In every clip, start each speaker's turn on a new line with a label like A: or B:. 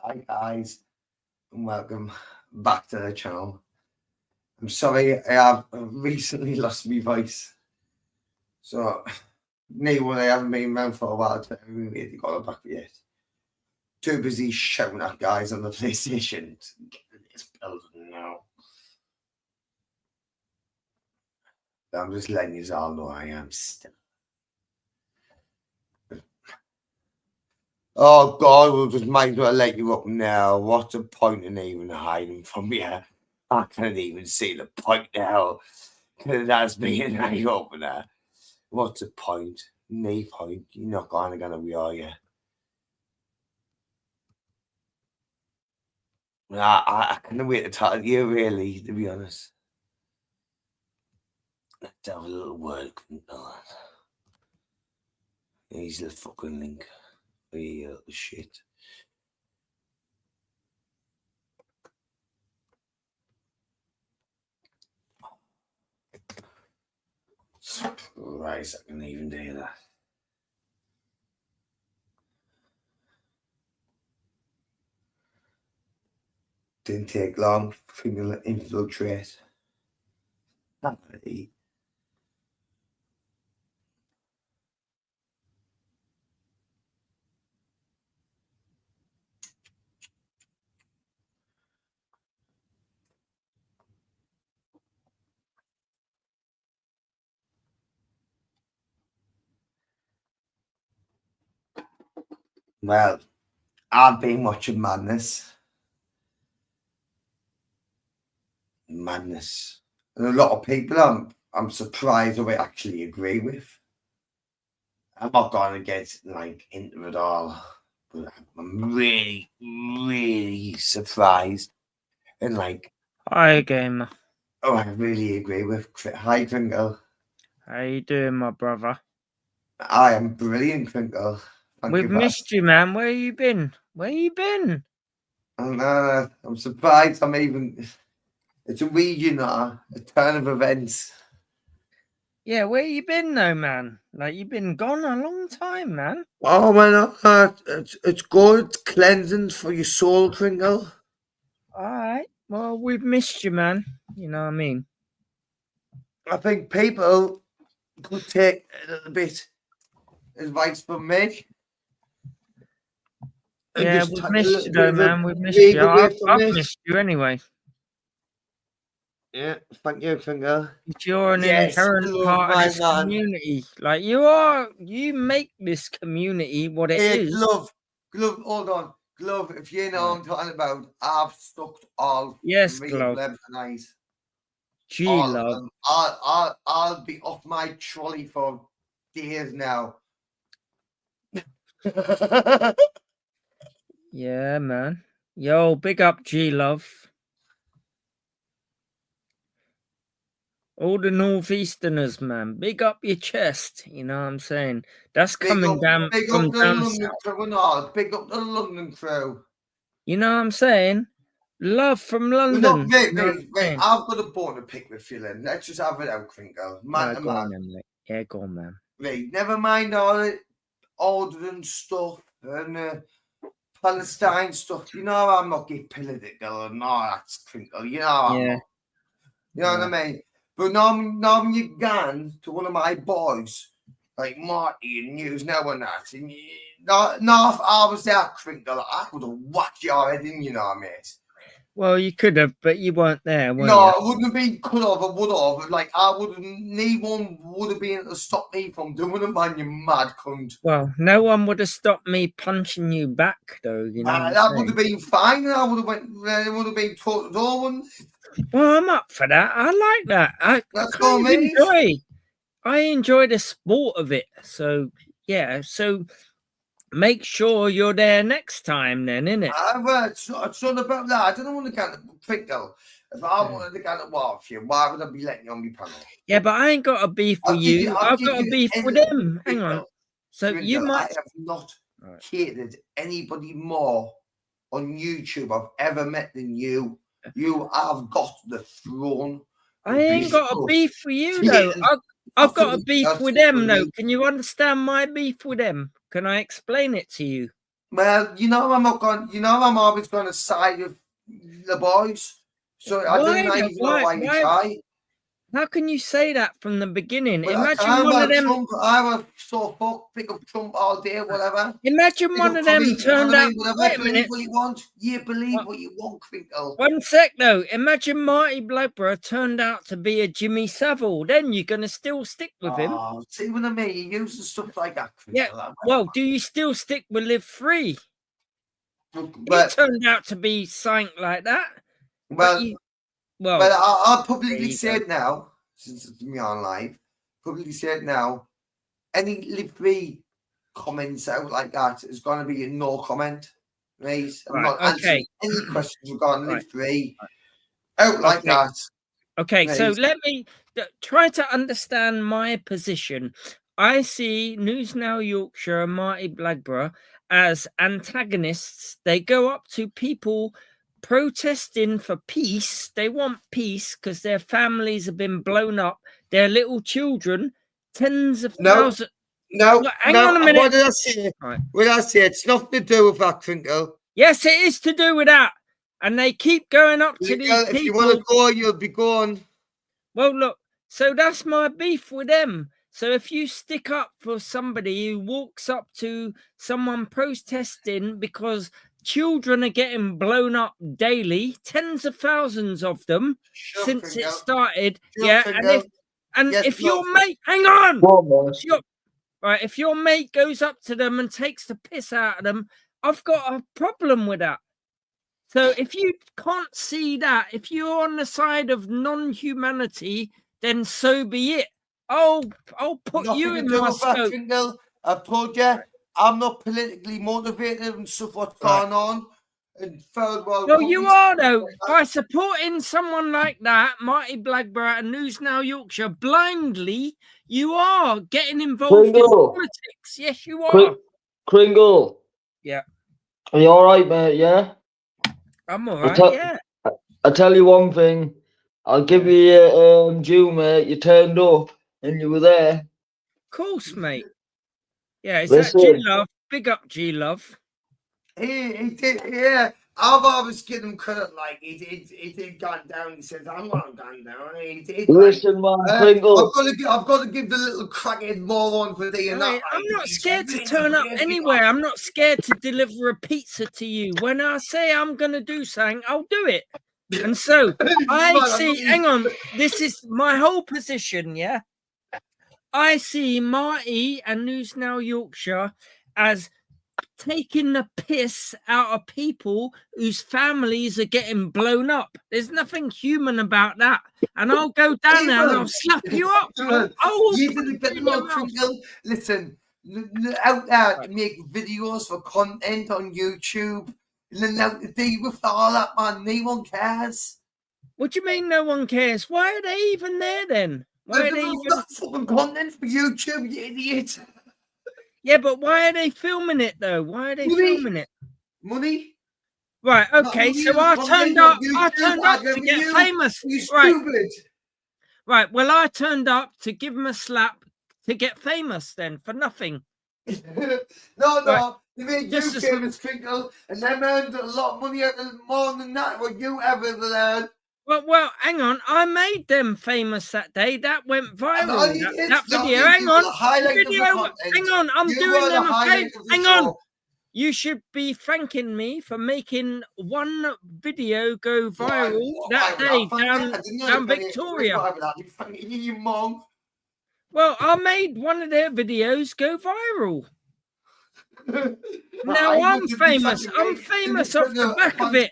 A: Hi guys, and welcome back to the channel. I'm sorry I have recently lost my voice, so what I haven't been around for a while. I haven't really got it back yet. Too busy shouting at guys on the PlayStation to get this building now. But I'm just letting you all know I am still. Oh God, we'll just might as well let you up now. What's the point in even hiding from you? I can't even see the point now. That's me and I opener. What's the point? No point. You're not gonna be, are you? I can't wait to talk to you, really, to be honest. Let's have a little word. Here's the fucking link. The shit. Right, I can even do that. Didn't take long for me to infiltrate. Happy. Well, I've been watching Madness. And a lot of people I'm surprised I actually agree with. I'm not going to get into it all, but I'm really, really surprised and
B: Hi, gamer.
A: Oh, I really agree with. Hi, Crinkle.
B: How you doing, my brother?
A: I am brilliant, Crinkle.
B: We've missed you, man. Where you been?
A: I'm surprised. It's a region, a turn of events.
B: Yeah, where you been, though, man? Like, you've been gone a long time, man.
A: Oh, man, it's good cleansing for your soul, Crinkle.
B: All right. Well, we've missed you, man. You know what I mean?
A: I think people could take a little bit advice from me.
B: Yeah, we've missed you, though, man. We've missed you. I've missed you anyway.
A: Yeah, thank you, Crinkle.
B: You're an inherent part of this community. Like, you make this community what it is.
A: Glove, hold on. Glove, if you know what I'm talking about, I've sucked all three of them tonight.
B: G-Love.
A: I'll be off my trolley for days now.
B: Yeah, man. Yo, big up G-Love. All the Northeasterners, man. Big up your chest. You know what I'm saying? That's coming down from down south.
A: Big up the London crew.
B: You know what I'm saying? Love from London.
A: Wait, I've got a bone to pick with you then. Let's just have it out, Crinkle. Man to man.
B: Yeah, go on, man.
A: Right, never mind all the ordering stuff and Palestine stuff. You know I'm not getting political and all that, Crinkle. You know I'm not. You know what I mean? But now you gone to one of my boys, like Marty and News Now and that, and if I was there, Crinkle, I would have whacked your head in, you know, mate.
B: Well, you could have, but you weren't there, were you?
A: No, it wouldn't have been could have, I would have. Like, no one would have been able to stop me from doing it, man, you mad cunt.
B: Well, no one would have stopped me punching you back, though, you know.
A: That would have been fine, and I would have been taught all.
B: Well, I'm up for that. I like that. I enjoy the sport of it. So, yeah, so make sure you're there next time then, innit?
A: It's not about that. I don't want to get Crinkle. If I wanted to get a war with you, why would I be letting you on my panel?
B: Yeah, but I ain't got a beef with you. I've got a beef with them. Hang on. So
A: Crinkle,
B: you might...
A: I have not hated anybody more on YouTube I've ever met than you. You have got the throne.
B: I ain't got a beef with you, though. I've got a beef with them, though. Can you understand my beef with them? Can I explain it to you?
A: Well, you know, I'm not going. You know, I'm always going to side with the boys. So I don't know even know why you try.
B: How can you say that from the beginning?
A: Well,
B: Imagine one of them.
A: Trump, I was so fuck, pick up Trump all day, whatever.
B: Imagine one of them turned out. Wait a minute.
A: What you want. You believe what you want, Crinkle.
B: One sec though. Imagine Marty Blackburn turned out to be a Jimmy Savile. Then you're gonna still stick with him.
A: See what I mean? You using stuff like that,
B: Crinkle. Yeah. Well, do you still stick with Live Free?
A: But
B: he turned out to be something like that.
A: Well, I'll publicly say it now, since it's me on live. Publicly say it now. Any Live Free comments out like that is going to be a no comment. Right? I'm not answering any questions regarding Live Free out like that.
B: Okay, so let me try to understand my position. I see News Now Yorkshire and Marty Blackburn as antagonists. They go up to people protesting for peace. They want peace because their families have been blown up. Their little children, tens of thousands.
A: No, hang on a minute. What did I say? What did I say? It's nothing to do with that, Crinkle.
B: Yes, it is to do with that. And they keep going up to these people.
A: If you want to go, you'll be gone.
B: Well, look, so that's my beef with them. So if you stick up for somebody who walks up to someone protesting because children are getting blown up daily, tens of thousands of them since it started. If your mate, hang on, right? If your mate goes up to them and takes the piss out of them, I've got a problem with that. So if you can't see that, if you're on the side of non-humanity, then so be it. I'll put you in my scope.
A: I've told you, I'm not politically motivated and stuff what's going on.
B: Well, you are, though. By supporting someone like that, Marty Blackburn and News Now Yorkshire, blindly, you are getting involved in politics. Yes, you are.
C: Kringle.
B: Yeah.
C: Are you all right, mate? Yeah?
B: I'm all right, yeah.
C: I'll tell you one thing. I'll give you due, mate. You turned up and you were there.
B: Of course, mate. Yeah, is that G-Love? Big up, G-Love.
A: He did, yeah. I've always given him credit, like he did gone down. He says, I'm not gone down. He did.
C: Listen, man, Pringle.
A: I've got to give the little crackhead moron for the
B: I'm not scared to turn up anywhere. I'm not scared to deliver a pizza to you. When I say I'm going to do something, I'll do it. And so I see, hang on, this is my whole position, yeah? I see Marty and News Now Yorkshire as taking the piss out of people whose families are getting blown up. There's nothing human about that. And I'll go down there and I'll slap you up.
A: You didn't get the listen, out there to make videos for content on YouTube. And then out to deal with all that, man. No one cares.
B: What do you mean no one cares? Why are they even there then? Why are they even
A: fucking content for YouTube, you idiot?
B: Yeah, but why are they filming it though? Why are they filming it?
A: Money.
B: Right. Okay. So I turned up to get famous.
A: You stupid.
B: Right. Well, I turned up to give him a slap to get famous. Then for nothing.
A: No. Right. They made you famous, Crinkle, and they earned a lot of money out of more than that. What you ever learned.
B: Well, hang on. I made them famous that day. That went viral. That video. Hang on. Hang on. I'm doing them a favor. Hang on. You should be thanking me for making one video go viral that day down Victoria.
A: You mom.
B: Well, I made one of their videos go viral. Now I'm famous. I'm famous off the back of it.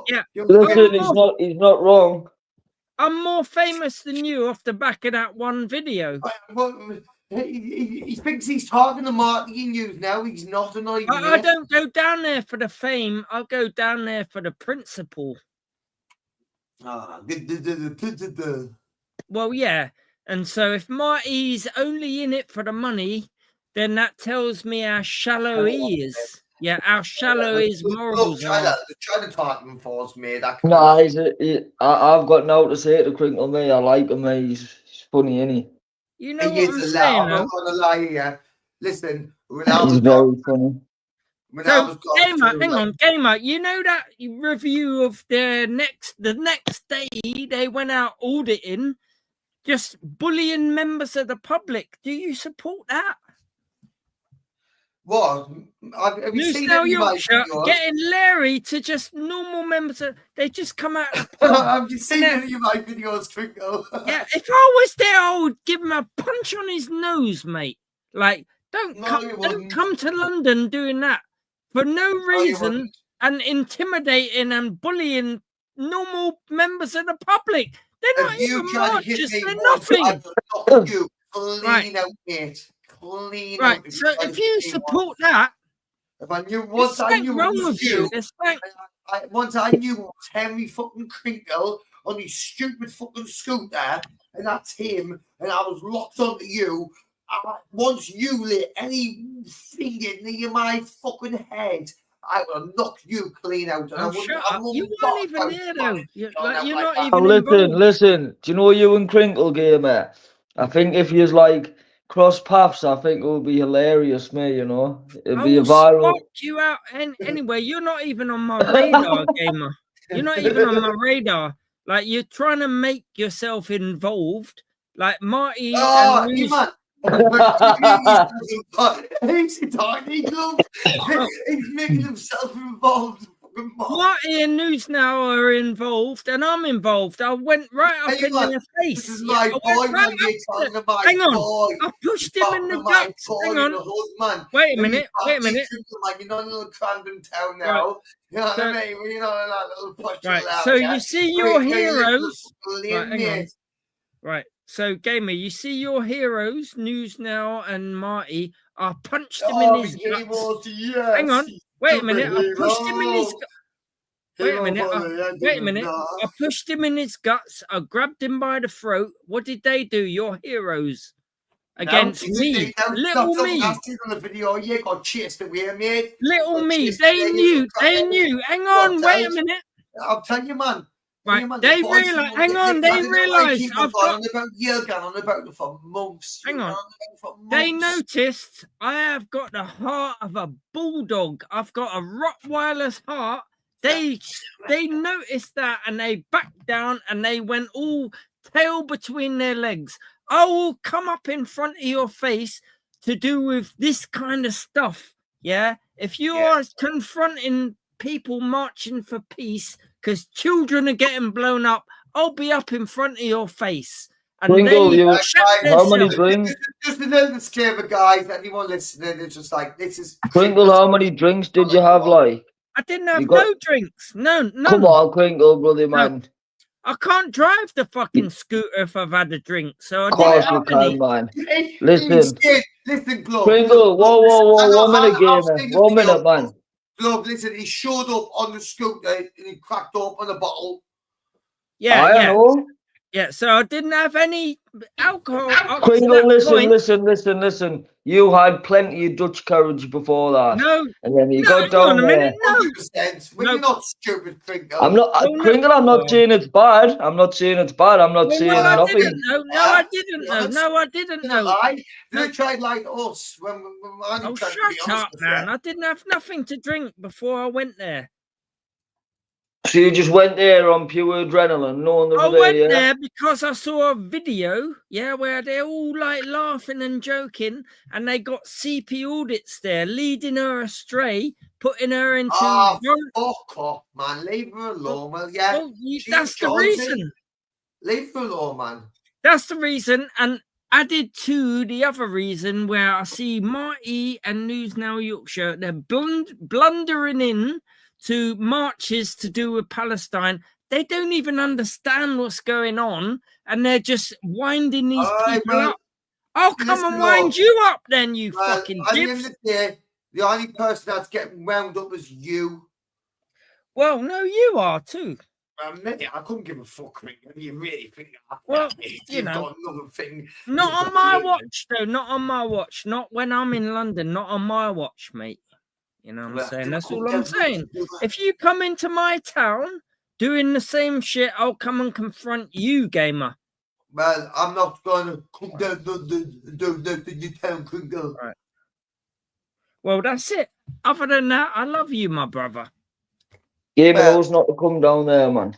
B: Yeah.
C: Listen, he's not wrong.
B: I'm more famous than you off the back of that one video.
A: He thinks he's talking to marketing news now. He's not annoying.
B: I don't go down there for the fame. I'll go down there for the principle. Well, yeah. And so if Marty's only in it for the money, then that tells me how shallow he is. Yeah, how shallow his morals are.
A: Try to talk him for us, mate.
C: I've got no to say to Crinkle, me. I like him, mate. He's funny, isn't he?
B: You know what I'm saying,
A: I'm not going to lie here. Listen,
C: he's very funny.
A: When I
B: So,
A: was going
B: Gamer,
A: through,
B: hang
A: like,
B: on, Gamer, you know that review of the next day they went out auditing, just bullying members of the public. Do you support that?
A: what? Have you
B: New
A: seen
B: South
A: any of my
B: Yorkshire
A: videos?
B: getting Larry to just normal members of, they just come out of the pub.
A: Have you seen any of my videos, Twinkle?
B: Yeah, if I was there, I would give him a punch on his nose, mate. Like, don't
A: No,
B: come,
A: you
B: don't
A: wouldn't.
B: come to London doing that for no
A: you
B: reason
A: wouldn't.
B: and intimidating and bullying normal members of the public. They're not
A: If you
B: even
A: try to hit
B: marchers.
A: me
B: They're
A: once,
B: nothing.
A: I will knock you clean
B: Right.
A: out, mate. Clean
B: Right.
A: out.
B: So
A: try to
B: if
A: hit
B: you
A: me
B: support
A: once.
B: that,
A: If I knew
B: there's
A: once, I
B: something
A: knew it
B: wrong
A: was
B: with you.
A: you.
B: There's something.
A: Once I knew it was Henry fucking Crinkle on his stupid fucking scooter, and that's him, and I was locked onto you. Once you lit any finger near my fucking head, I would knock you clean out. And I
B: Oh,
A: wouldn't.
B: shut
A: I
B: up. You
A: wouldn't
B: weren't
A: knock
B: even
A: out
B: there,
A: man.
B: though. You're
A: Not
B: not
A: like that.
B: even
C: listen,
B: involved.
C: listen. Do you know you and Crinkle Gamer? I think if you like cross paths, I think it would be hilarious, mate. You know, it'd
B: I
C: be a
B: will
C: viral.
B: spark you out. And anyway, you're not even on my radar, Gamer. You're not even on my radar. Like, you're trying to make yourself involved. Like Marty
A: Oh,
B: and
A: hey,
B: Lucy.
A: man. He's talking gloves. He's making himself involved.
B: Marty and News now are involved, and I'm involved. I went right up
A: Hey,
B: in
A: man,
B: their face.
A: This is
B: Yeah,
A: my
B: I
A: boy,
B: went
A: man.
B: right
A: You're
B: up to
A: talking
B: the-
A: about
B: Hang on.
A: boy.
B: I pushed
A: You're
B: him in
A: talking
B: the
A: about
B: guts.
A: boy
B: Hang
A: in
B: on.
A: the hood, man.
B: Wait a
A: Then you
B: minute.
A: can't
B: Wait a
A: be
B: minute.
A: Crinkle, man. You're not in little Camden Town now.
B: Right.
A: You know what
B: So-
A: I mean? You're not in that little posh
B: Right.
A: little
B: So
A: area.
B: you see your heroes.
A: Right,
B: Right, hang on. Right. So, Gamer, you see your heroes, News Now and Marty. I punched him in his guts.
A: Yes.
B: Hang on. Wait a minute. I pushed him in his
A: Superhero.
B: guts. Wait a minute. Wait a minute.
A: No.
B: I pushed him in his guts. I grabbed him by the throat. What did they do? Your heroes against me, little me,
A: I've seen on the video. You got chased away, mate.
B: little
A: Got
B: me.
A: chased
B: They
A: away,
B: knew.
A: you
B: They
A: crackhead.
B: knew. Hang on. Wait a
A: Tell-
B: minute.
A: I'll tell you, man.
B: Right.
A: You, man,
B: They
A: the boys
B: realize.
A: who
B: Hang
A: get
B: on.
A: nicked,
B: They
A: I don't know why
B: realize
A: keep
B: I've
A: going
B: got.
A: on about you're going on about it for months.
B: Hang
A: You're
B: on.
A: going about it for
B: They
A: months.
B: noticed I have got the heart of a bulldog. I've got a Rottweiler's heart. They noticed that and they backed down and they went all tail between their legs. I will come up in front of your face to do with this kind of stuff. Yeah. If you are confronting people marching for peace because children are getting blown up, I'll be up in front of your face. And
C: Crinkle,
B: they
C: you-
B: shut
C: how many
B: themselves.
C: drinks?
A: Just a little disclaimer, guys. Anyone listening, it's just like this is.
C: Crinkle, how many drinks did you have? Like,
B: I didn't have
C: You got-
B: no drinks. No.
C: come on, Crinkle, brother, man.
B: I can't drive the fucking scooter if I've had a drink. So I
C: Of
B: didn't
C: course you
B: have
C: can,
B: any.
C: man.
A: Hey,
C: Listen.
A: listen, Glove.
C: Crinkle, whoa,
A: I know,
C: 1 minute,
A: I've
C: Gamer.
A: seen the
C: 1
A: video,
C: minute, man.
A: Glove, listen, he showed up on the scooter and he cracked open a bottle.
C: I know.
B: Yeah. So I didn't have any alcohol. Up to
C: Crinkle,
B: that
C: listen,
B: point.
C: listen. You had plenty of Dutch courage before that.
B: No.
C: And then you
B: No,
C: got
B: hang
C: down
B: on a
C: there.
B: minute. No.
A: 100%. Well,
B: No.
A: you're not stupid, Crinkle.
C: I'm not,
B: Well, no.
C: Crinkle, I'm not saying it's bad. I'm not saying it's bad. I'm not
B: Well,
C: saying
B: no, I
C: nothing.
B: didn't know. No, I didn't know.
A: Honest.
B: No, I didn't know.
A: Lie.
B: No.
A: They tried like us when I'm
B: Oh,
A: trying to be
B: shut
A: honest
B: up,
A: with
B: man.
A: you.
B: I didn't have nothing to drink before I went there.
C: So you just went there on pure adrenaline, no one
B: I
C: was there,
B: went
C: yeah?
B: there because I saw a video, where they're all like laughing and joking, and they got CP audits there, leading her astray, putting her into.
A: Fuck off, man. Leave her alone, will ya?
B: Well, that's the reason.
A: Leave her alone, man.
B: That's the reason, and added to the other reason where I see Marty and News Now Yorkshire, they're blundering in to marches to do with Palestine. They don't even understand what's going on, and they're just winding these people up. I'll come and wind you up then, you fucking
A: at the end
B: dibs.
A: of the day, the only person that's getting wound up is you.
B: Well, no, you are too.
A: Mate, I couldn't give a fuck, mate. You really think
B: Well,
A: you've got another thing.
B: Not on my watch, though. Not on my watch. Not when I'm in London. Not on my watch, mate. You know what I'm saying? That's all I'm saying. If you come into my town doing the same shit, I'll come and confront you, Gamer.
A: Well, I'm not going to come down the town, Crinkle.
B: Right. Well, that's it. Other than that, I love you, my brother.
C: Gamer knows not to come down there, man.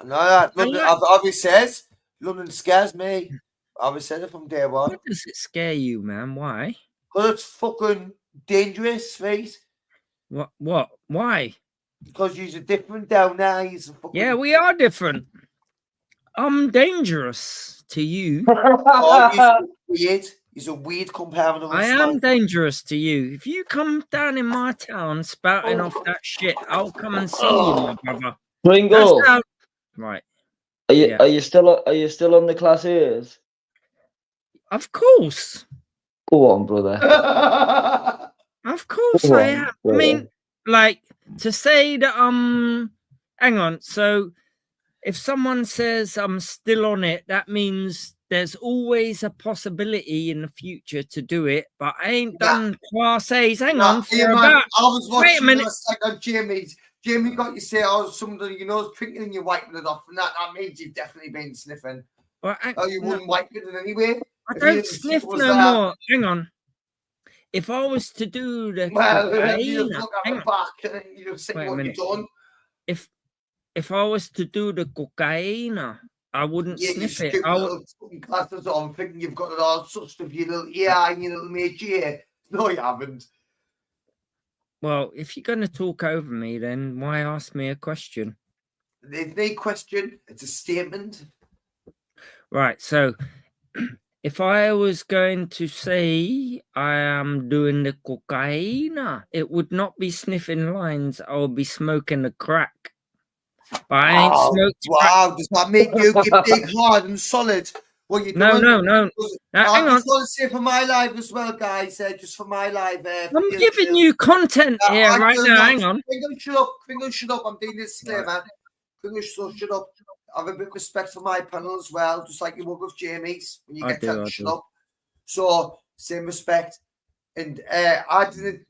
A: No, London, I've always says London scares me. I always said it from day one.
B: Why does it scare you, man? Why?
A: Because it's fucking dangerous, right?
B: What? Why?
A: Because you're different down there.
B: Yeah, we are different. I'm dangerous to you.
A: Oh, he's a weird comparable.
B: I am dangerous to you. If you come down in my town spouting off that shit, I'll come and see you, my brother.
C: Pringle.
B: Right.
C: Are you still on the class A's?
B: Of course.
C: Go on, brother.
B: Of course I am. I mean, like, to say that hang on. So if someone says I'm still on it, that means there's always a possibility in the future to do it. But I ain't done class A's. Hang on.
A: I was watching on Jamie's. Jamie got you say, somebody, twinkling, you're wiping it off, and that means you've definitely been sniffing.
B: Well,
A: you wouldn't wipe it in any way.
B: I don't sniff no more. Hang on. If I was to do the
A: you look at the back and you say what you've done.
B: If I was to do the cocaine, I wouldn't sniff it. I would
A: putting glasses on, thinking you've got it all sussed of your little ear and your little mate ear. No, you haven't.
B: Well, if you're going to talk over me, then why ask me a question?
A: There's no question. It's a statement.
B: Right. So if I was going to say I am doing the cocaine, it would not be sniffing lines. I would be smoking the crack. But I ain't smoked crack.
A: Does that make you get big, hard and solid? What you
B: No.
A: Now,
B: hang on.
A: I just want to say for my live as well, guys. Just for my live.
B: I'm giving you content here right now. Hang on.
A: Kringle, shut up. I'm doing this disclaimer. Kringle, shut up. I have a bit of respect for my panel as well, just like you would with Jamie's when you get to shut up. So, same respect. And I didn't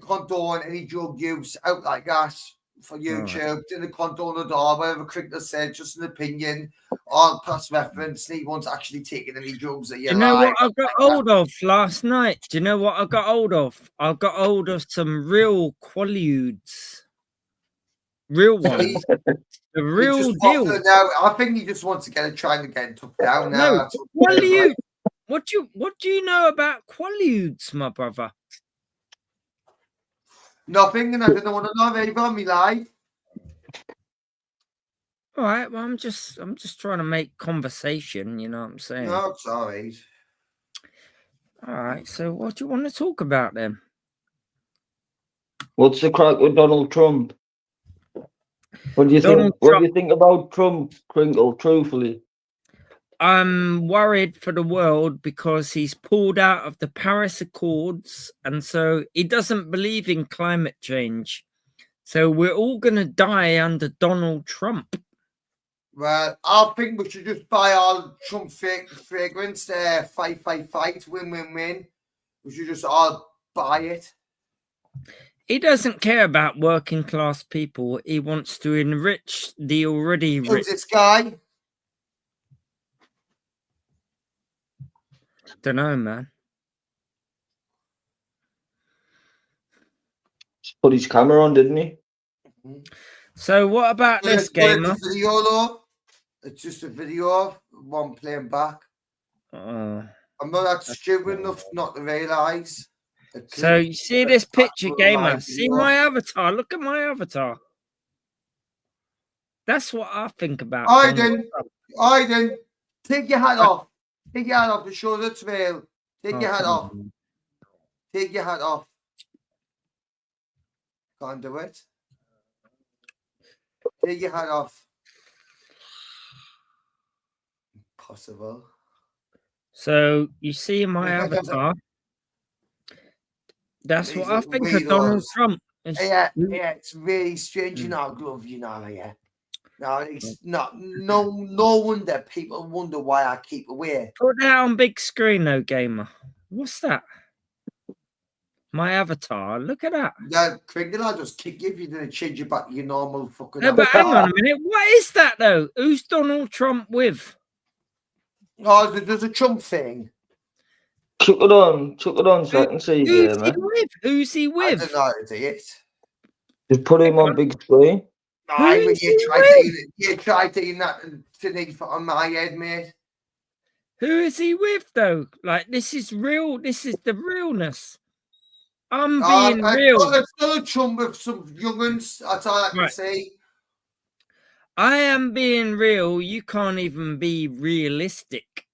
A: condone any drug use out like that for YouTube. Didn't condone it all. Whatever Crinkle said, just an opinion, all past reference. He won't actually taking any drugs at your
B: life. You know what I got hold of last night? Do you know what I got hold of? I got hold of some real Quaaludes. Real ones. The real deal.
A: Now, I think he just wants to trying to get took down now.
B: No, Quaaludes. What do you know about Quaaludes, my brother?
A: Nothing, and I didn't want to know either on me live.
B: All right, well, I'm just trying to make conversation. You know what I'm saying?
A: No, it's all right.
B: All right. So, what do you want to talk about then?
C: What's the crack with Donald Trump? What do you think? What do you think about Trump, Crinkle? Truthfully,
B: I'm worried for the world because he's pulled out of the Paris Accords, and so he doesn't believe in climate change. So we're all going to die under Donald Trump.
A: Well, I think we should just buy all Trump fragrance, fight, win. We should just all buy it.
B: He doesn't care about working class people. He wants to enrich the already rich.
A: Who's this guy?
B: Don't know, man.
C: Put his camera on, didn't he?
B: So what about this gamer?
A: It's just a video of one playing back. I'm not that stupid enough not to realise.
B: So you see this picture, gamer? See my avatar? Look at my avatar. That's what I think about.
A: Aiden, take your hat off. Take your hat off to show the trail. Take your hat off. Take your hat off. Can't do it. Take your hat off. Impossible.
B: So you see my avatar? That's what I think of Donald Trump.
A: Yeah, it's really strange. You know, glove, yeah. No, it's not. No wonder people wonder why I keep away.
B: Put that on big screen, though, gamer. What's that? My avatar. Look at that.
A: Yeah, Crinkle, I'll just kick you if you didn't change you back to your normal fucking.
B: No, but hang on a minute. What is that though? Who's Donald Trump with?
A: Oh, there's a Trump thing.
C: Chuck it on so I can see
B: Who's
C: game,
B: he
C: eh?
B: with? Who's he
A: I
B: with?
A: don't know how to do it.
C: Just put him on big screen.
A: Aye,
B: Who
A: but
B: is he with?
A: you try doing that tonight on my head, mate.
B: Who is he with though? Like this is real. This is the realness. I'm being real.
A: It's still a chum with some young'uns. That's all I can say.
B: I am being real. You can't even be realistic.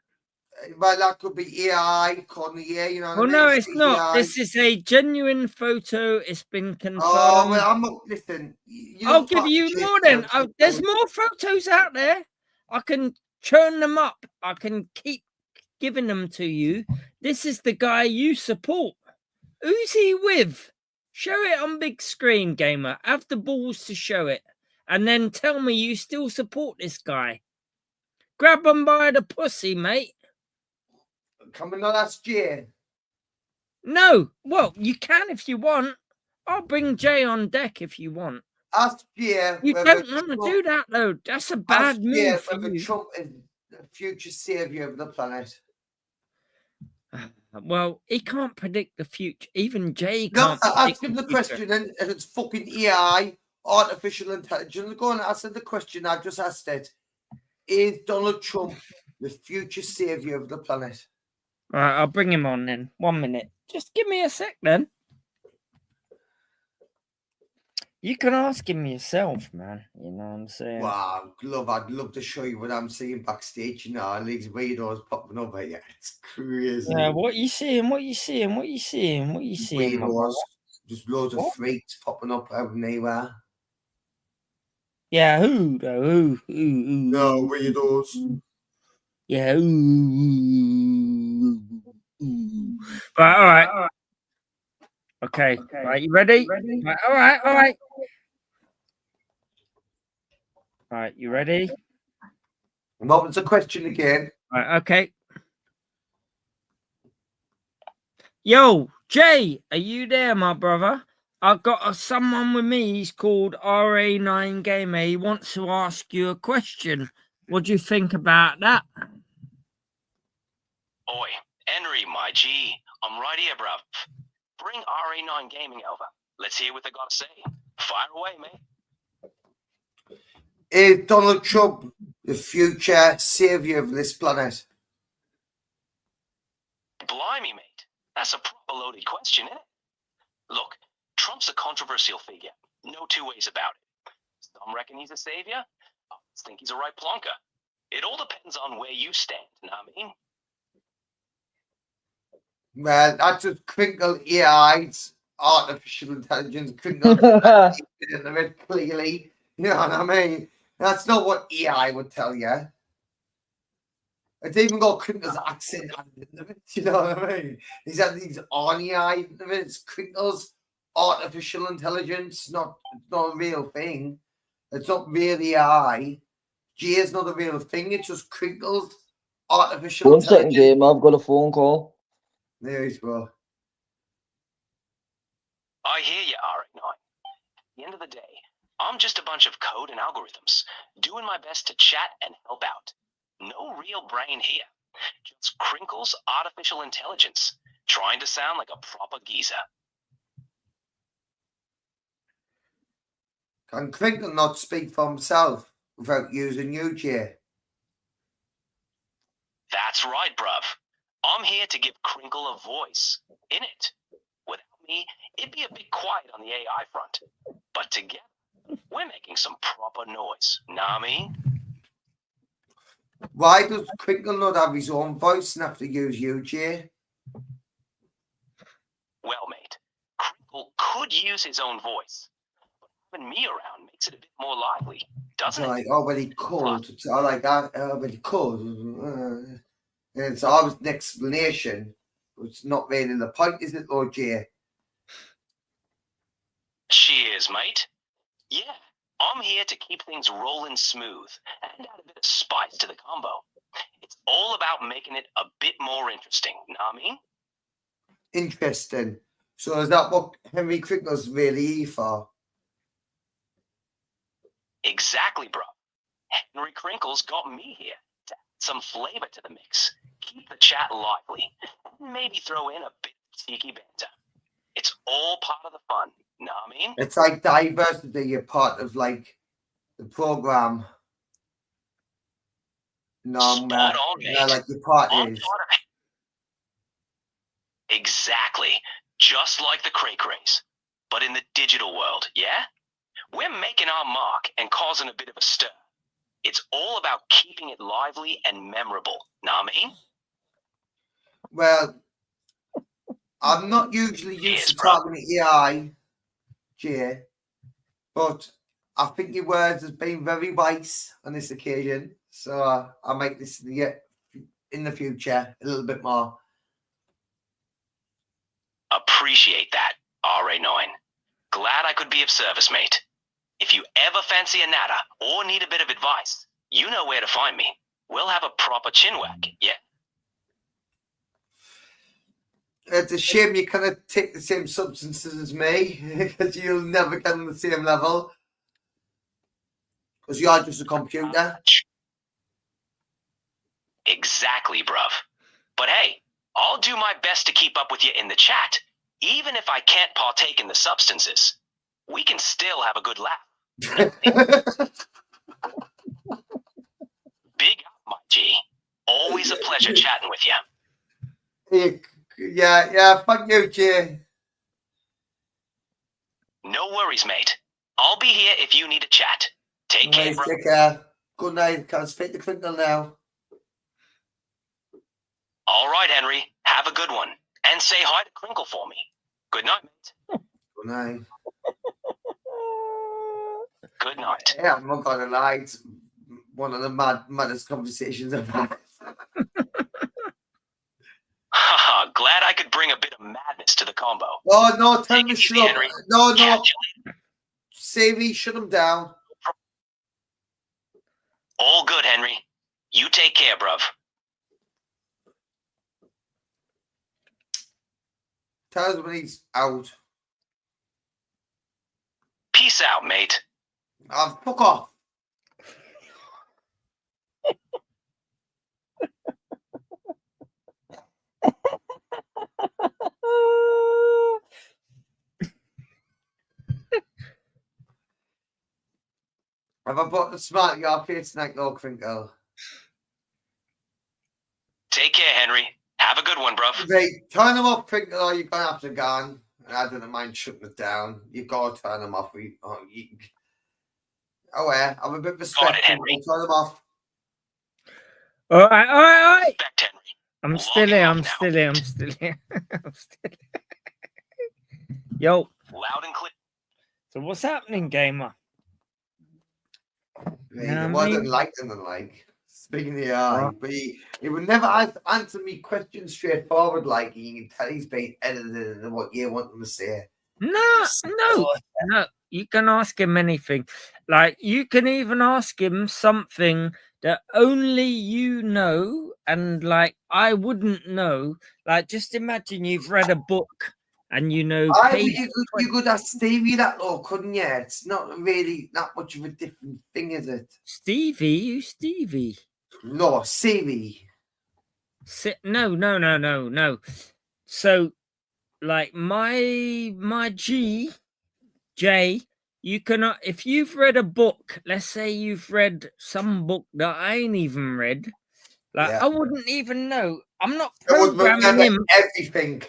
A: Well, that could be AI, couldn't it? You know what I mean?
B: No, it's not.
A: CGI.
B: This is a genuine photo. It's been confirmed.
A: Oh, well, I'm not, listen.
B: I'll give you more then. There's more photos out there. I can churn them up. I can keep giving them to you. This is the guy you support. Who's he with? Show it on big screen, gamer. Have the balls to show it. And then tell me you still support this guy. Grab him by the pussy, mate.
A: Coming on last year.
B: No. Well, you can if you want. I'll bring Jay on deck if you want.
A: Last year.
B: You don't want to do that, though. That's a bad move for you.
A: Trump is the future savior of the planet.
B: Well, he can't predict the future. Even Jay can't.
A: No, ask him the question, and it's fucking AI, artificial intelligence. Go on, answer the question. I've just asked it. Is Donald Trump the future savior of the planet?
B: All right, I'll bring him on then. 1 minute. Just give me a sec then. You can ask him yourself, man. You know what I'm saying?
A: Wow, I'd love to show you what I'm seeing backstage, you know, and these weirdos popping up here. It's crazy.
B: Yeah, what you seeing? What you seeing? What you seeing? What you seeing?
A: Weirdos. Just loads of freaks popping up out anywhere.
B: Yeah, who though? Who?
A: No, weirdos.
B: Yeah, Right, all right. Okay. Right, you ready? Right, all right. All right, you ready?
A: What was the question again?
B: Right, okay. Yo, Jay, are you there, my brother? I've got someone with me. He's called RA9 Gamer. He wants to ask you a question. What do you think about that?
D: Oi, Henry, my G. I'm right here, bruv. Bring RA9 Gaming over. Let's hear what they got to say. Fire away, mate.
A: Is Donald Trump the future savior of this planet?
D: Blimey, mate. That's a proper loaded question, isn't it? Look, Trump's a controversial figure. No two ways about it. Some reckon he's a savior. Others think he's a right plonker. It all depends on where you stand, know what I mean?
A: Well, that's just crinkle AI's artificial intelligence, crinkle in the red clearly. You know what I mean? That's not what AI would tell you. It's even got Crinkle's accent in it. You know what I mean? He's had these on AI. It's Crinkle's artificial intelligence, not a real thing. It's not really AI. G is not a real thing. It's just Crinkle's artificial
C: One
A: intelligence.
C: second, game. I've got a phone call.
A: There you go.
D: I hear you, R89. At the end of the day, I'm just a bunch of code and algorithms, doing my best to chat and help out. No real brain here. Just Crinkle's artificial intelligence, trying to sound like a proper geezer.
A: Can Crinkle not speak for himself without using you, Jay?
D: That's right, bruv. I'm here to give Crinkle a voice. In it. Without me, it'd be a bit quiet on the AI front. But together, we're making some proper noise. Know what I mean?
A: Why does Crinkle not have his own voice and have to use you, Jay?
D: Well, mate, Crinkle could use his own voice. But having me around makes it a bit more lively, doesn't it?
A: Like, oh, but he could. It's all like that. Oh, but he could. And it's always an explanation. It's not really the point, is it, Lord Jay?
D: Cheers, mate. Yeah, I'm here to keep things rolling smooth and add a bit of spice to the combo. It's all about making it a bit more interesting, know what I mean?
A: Interesting. So is that what Henry Crinkle's really here for?
D: Exactly, bro. Henry Crinkle's got me here to add some flavor to the mix. Keep the chat lively, and maybe throw in a bit of cheeky banter. It's all part of the fun, know what I mean?
A: It's like diversity, you're part of like the program. No,
D: Spot on, mate.
A: like your part
D: I'm
A: is.
D: part of it. Exactly. Just like the cray craze, but in the digital world, yeah? We're making our mark and causing a bit of a stir. It's all about keeping it lively and memorable, know what I mean?
A: Well, I'm not usually used to talking to AI, Jay, but I think your words have been very wise on this occasion. So I might listen to you in the future a little bit more.
D: Appreciate that, RA9. Glad I could be of service, mate. If you ever fancy a natter or need a bit of advice, you know where to find me. We'll have a proper chinwag, yeah?
A: It's a shame you cannot take the same substances as me, because you'll never get on the same level. Because you're just a computer.
D: Exactly, bruv. But hey, I'll do my best to keep up with you in the chat, even if I can't partake in the substances. We can still have a good laugh. Big up, my G. Always a pleasure chatting with you.
A: Yeah, thank you, Jay.
D: No worries, mate. I'll be here if you need a chat. Take care, bro.
A: Take care. Good night. Can't speak to Clinton now.
D: All right, Henry. Have a good one. And say hi to Crinkle for me. Good night, mate.
A: Good night.
D: Good night.
A: Yeah, I'm not gonna lie. It's one of the maddest conversations I've had.
D: Haha, glad I could bring a bit of madness to the combo.
A: Oh, no, tell me
D: Take it
A: shut
D: easy,
A: up.
D: Henry.
A: No.
D: Catch you later.
A: Savvy, shut him down.
D: All good, Henry. You take care, bruv.
A: Tell us when he's out.
D: Peace out, mate.
A: Fuck off. Have I brought the smart in your face tonight, though, Crinkle?
D: Take care, Henry. Have a good one, bruv.
A: Right, turn them off, Crinkle, or you're going to have to go on. I don't mind shutting it down. You've got to turn them off. Yeah, have a bit of respect.
D: Got it, Henry.
A: Turn them off.
B: All right.
D: Respect, Henry.
B: I'm
D: Logging
B: still here.
D: off
B: I'm
D: now.
B: still here. I'm still here. I'm still here. Yo.
D: Loud and clear.
B: So what's happening, gamer?
A: Right, it wasn't like them than like. Speaking of the AI, but he would never answer me questions straightforward. Like you can tell he's been edited and what you want him to say.
B: No. You can ask him anything. Like you can even ask him something that only you know, and like I wouldn't know. Like just imagine you've read a book and you know.
A: You could ask Stevie that though, couldn't you? It's not really that much of a different thing, is it?
B: Stevie, who's Stevie?
A: No, Siri.
B: No. So, like my Jay, you cannot. If you've read a book, let's say you've read some book that I ain't even read, like I wouldn't even know. I'm not programming him.
A: Everything.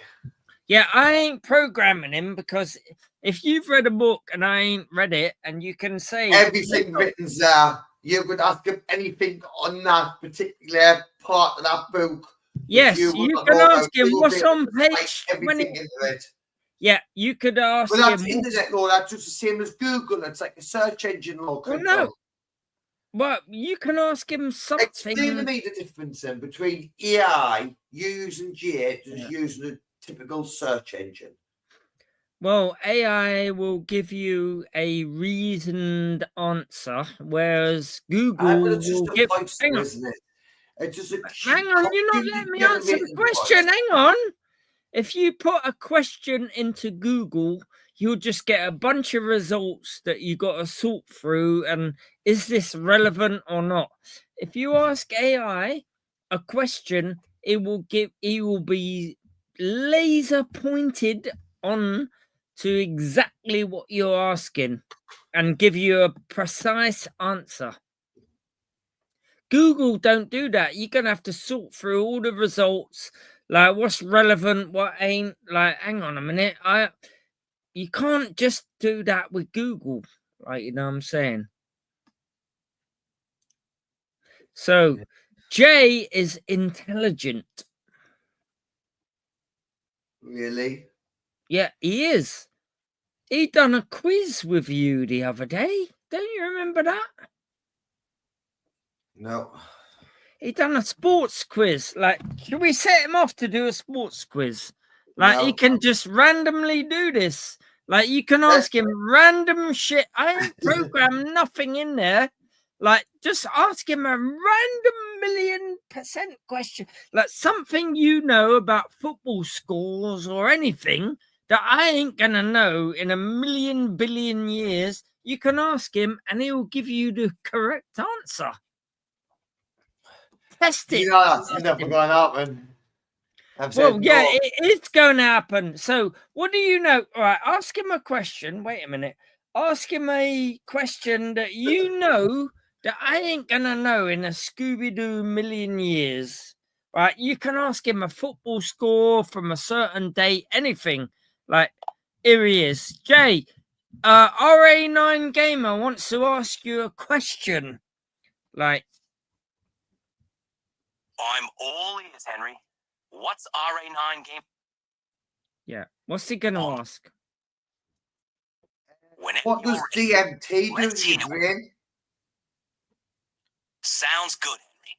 B: Yeah, I ain't programming him because if you've read a book and I ain't read it, and you can say
A: everything written there. You could ask him anything on that particular part of that book.
B: Yes, you can ask him what's on page 20.
A: Into it.
B: Yeah, you could ask him.
A: But that's internet law. That's just the same as Google. It's like a search engine law.
B: Well, no. But you can ask him something.
A: Explain to me the difference then between AI using J to using a typical search engine.
B: Well, AI will give you a reasoned answer, whereas Google will give.
A: Hang on, isn't it? It's just
B: hang on, you're not letting me answer the question. Hang on. If you put a question into Google, you'll just get a bunch of results that you got to sort through. And is this relevant or not? If you ask AI a question, He will be laser pointed on to exactly what you're asking and give you a precise answer. Google don't do that. You're gonna have to sort through all the results, like what's relevant, what ain't. Like, hang on a minute, you can't just do that with Google, like, you know what I'm saying? So Jay is intelligent.
A: Really?
B: Yeah, he is. He done a quiz with you the other day. Don't you remember that?
A: No.
B: He done a sports quiz. Like, should we set him off to do a sports quiz? Like,
A: No.
B: he can just randomly do this. Like, you can ask him random shit. I ain't programmed nothing in there. Like, just ask him a random 1,000,000% question. Like, something you know about football scores or anything that I ain't gonna know in 1,000,000,000,000,000 years. You can ask him and he'll give you the correct answer. Test it.
A: You know that's never going to happen.
B: Well, yeah, it's going to happen. So, what do you know? All right, ask him a question. Wait a minute. Ask him a question that you know that I ain't going to know in a Scooby-Doo 1,000,000 years. Right? You can ask him a football score from a certain date, anything. Like, here he is. Jay, RA9 Gamer wants to ask you a question. Like,
D: I'm all ears, Henry. What's RA9 game?
B: yeah, what's he going to ask?
D: Whenever
A: What does
D: you're ready.
A: DMT do
D: Let's
A: to your
D: hear it.
A: brain?
D: Sounds good, Henry.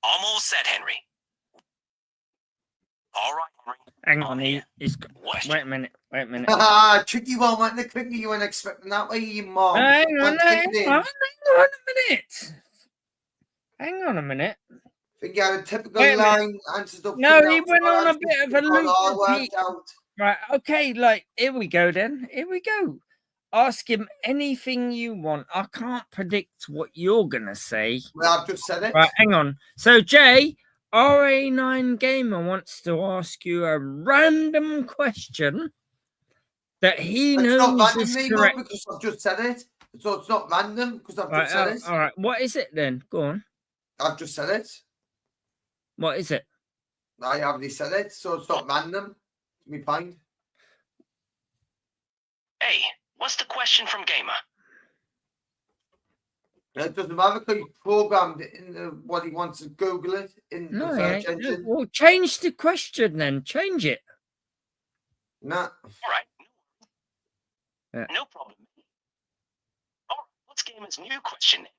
D: I'm all set, Henry. All right, Henry.
B: Hang
D: I'm
B: on,
D: here.
B: wait a minute.
A: Ah, tricky one, wasn't it? Quickly, you weren't expecting that way, you mom.
B: Hang on a minute.
A: I think you had a typical
B: Wait a minute.
A: line, answered up.
B: No, he went on a bit of a loop.
A: All worked out.
B: Right, okay, like, here we go then. Here we go. Ask him anything you want. I can't predict what you're going to say.
A: Well, I've just said it.
B: Right, hang on. So, Jay, RA9 Gamer wants to ask you a random question that he
A: It's
B: knows
A: not random
B: is
A: anymore
B: correct.
A: because I've just said it. So it's not random because I've just said it.
B: All right, what is it then? Go on.
A: I've just said it.
B: What is it?
A: I already said it, so it's not random. Me point.
D: Hey, what's the question from Gamer?
A: It doesn't matter because you programmed it in what he wants to Google it in the search engine.
B: Well, change the question then. Change it.
A: Nah.
D: All right.
B: Yeah.
D: No problem. All right, what's Gamer's new question then?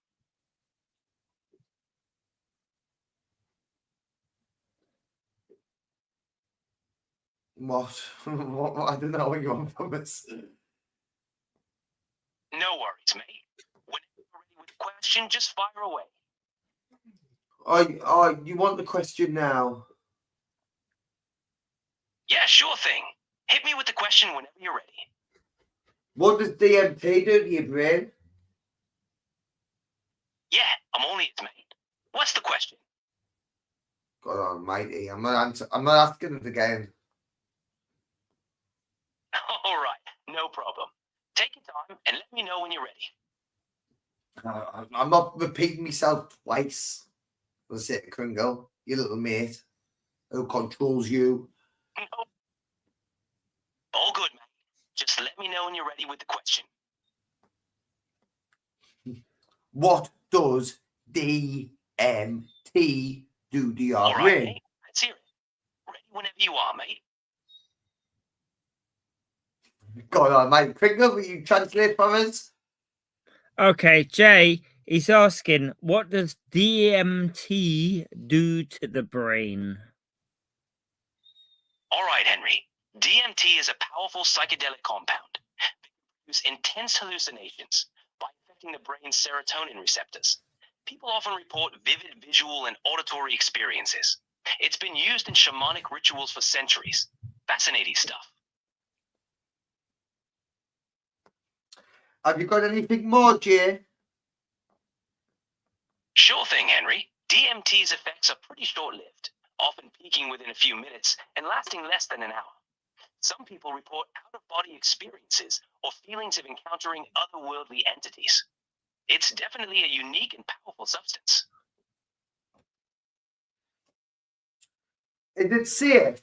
A: What? I don't know what you want from us.
D: No worries, mate. Whenever you're ready with the question, just fire away.
A: You want the question now?
D: Yeah, sure thing. Hit me with the question whenever you're ready.
A: What does DMT do to your brain?
D: Yeah, I'm all ears, mate. What's the question?
A: God almighty, I'm not asking it again.
D: All right, no problem. Take your time and let me know when you're ready.
A: I'm not repeating myself twice. That's it, Kringle, your little mate who controls you.
D: No. All good, mate. Just let me know when you're ready with the question.
A: What does DMT do to your
D: All right,
A: brain?
D: mate. Let's hear it. Ready whenever you are, mate.
A: God almighty, Kringle, will you translate for us?
B: Okay, Jay, he's asking, what does DMT do to the brain?
D: All right, Henry. DMT is a powerful psychedelic compound that can produce intense hallucinations by affecting the brain's serotonin receptors. People often report vivid visual and auditory experiences. It's been used in shamanic rituals for centuries. Fascinating stuff.
A: Have you got anything more, Jay?
D: Sure thing, Henry. DMT's effects are pretty short-lived, often peaking within a few minutes and lasting less than an hour. Some people report out-of-body experiences or feelings of encountering otherworldly entities. It's definitely a unique and powerful substance.
A: Is it safe?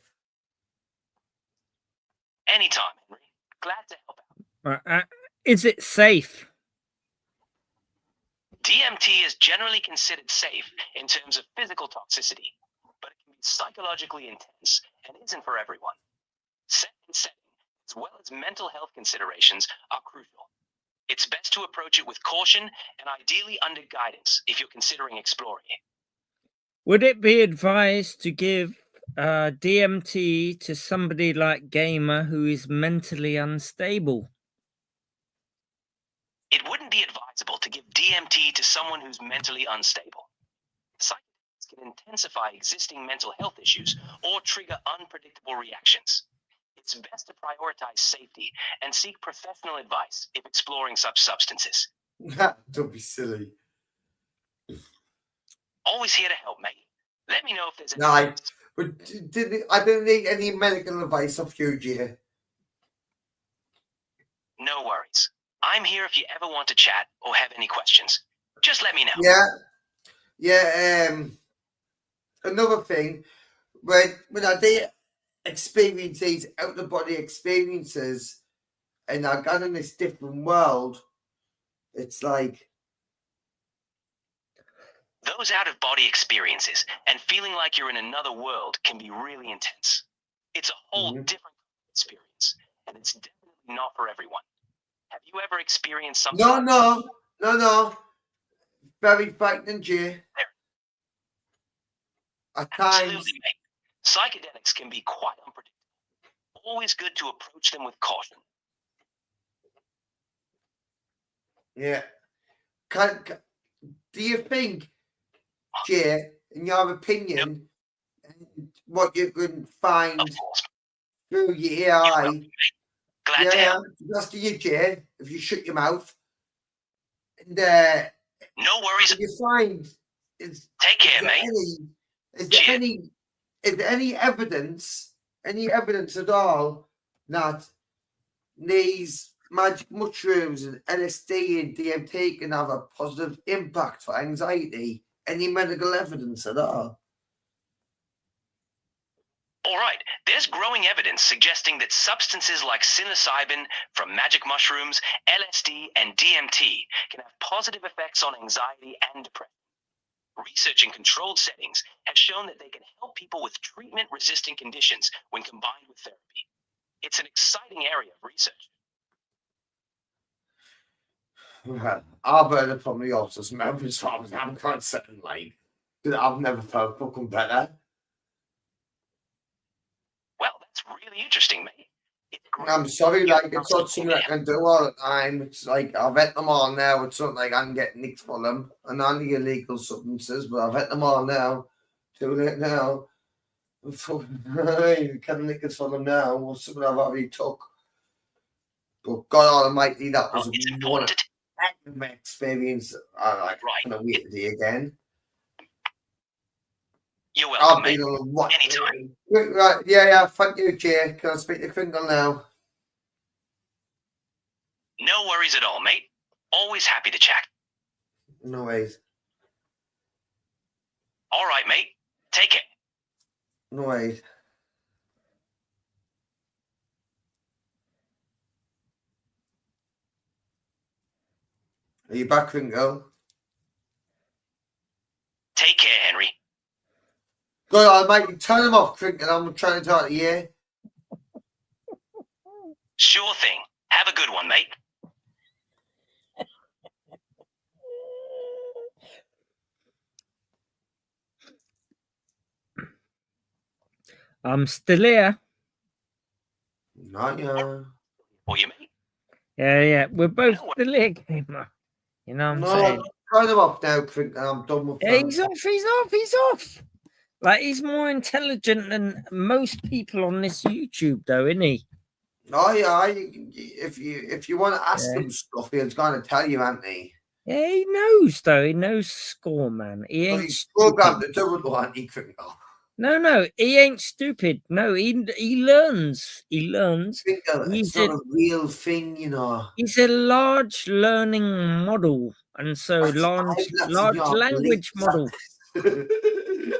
D: Anytime, Henry. Glad to help out.
B: Is it safe?
D: DMT is generally considered safe in terms of physical toxicity, but it can be psychologically intense and isn't for everyone. Set and setting, as well as mental health considerations, are crucial. It's best to approach it with caution and ideally under guidance if you're considering exploring it.
B: Would it be advised to give DMT to somebody like Gamer who is mentally unstable?
D: It wouldn't be advisable to give DMT to someone who's mentally unstable. Psychedelics can intensify existing mental health issues or trigger unpredictable reactions. It's best to prioritize safety and seek professional advice if exploring such substances.
A: Don't be silly.
D: Always here to help, mate. Let me know if there's any.
A: No, but I don't need any medical advice off you, Jay.
D: No worries. I'm here if you ever want to chat or have any questions. Just let me know.
A: Yeah. Another thing, when I did experience these out-of-body experiences and I got in this different world, it's like...
D: Those out-of-body experiences and feeling like you're in another world can be really intense. It's a whole different experience, and it's definitely not for everyone. Have you ever experienced something?
A: No. Very frightening, Jay. At times.
D: Absolutely, mate. Psychedelics can be quite unpredictable. Always good to approach them with caution.
A: Yeah. Do you think, Jay, in your opinion, what you can find through your AI?
D: Glad to help.
A: That's to you, Jay, if you shut your mouth. And
D: no worries.
A: You find
D: take care, mate.
A: Is there any evidence at all that these magic mushrooms and LSD and DMT can have a positive impact for anxiety? Any medical evidence at all?
D: All right, there's growing evidence suggesting that substances like psilocybin from magic mushrooms, LSD, and DMT can have positive effects on anxiety and depression. Research in controlled settings has shown that they can help people with treatment-resistant conditions when combined with therapy. It's an exciting area of research.
A: Well, I've heard it from the autism as far as I'm concerned, like, I've never felt fucking better.
D: Well, that's really interesting, mate.
A: I'm sorry, like, it's not something I can do all the time. It's like, I've had them all now. It's not like I can get nicked for them. And only illegal substances, but I've had them all now. Doing it now. You can't nick us for them now. Or something I've already took. But God Almighty, that was one of my experience. I like, I'm going to wait today again.
D: You're welcome, mate.
A: Anytime. Right, yeah. Thank you, Jay. Can I speak to Kringle now?
D: No worries at all, mate. Always happy to chat.
A: No worries.
D: All right, mate. Take care.
A: No worries. Are you back, Kringle?
D: Take care, Henry.
A: Good, I'll make you turn them off, Crick, and I'm trying to talk to you.
D: Sure thing. Have a good one, mate.
B: I'm still here.
A: Not yet.
D: Or you, mate?
B: Yeah. We're both still here, Gamer. You know what I'm saying?
A: Turn them off now, Crick, and I'm done with them.
B: He's off. Like, he's more intelligent than most people on this YouTube, though, isn't he?
A: Oh yeah, if you want to ask him stuff, he's going to tell you, ain't he?
B: Yeah, he knows though. He knows score, man. He
A: But
B: ain't
A: he's
B: stupid.
A: programmed to do it like anti-crinkle.
B: No, he ain't stupid. No, he learns. He learns.
A: Crinkle, it's
B: He's
A: not
B: a
A: a real thing, you know.
B: he's a large learning model, and so
A: That's in
B: large
A: your
B: language
A: beliefs.
B: model.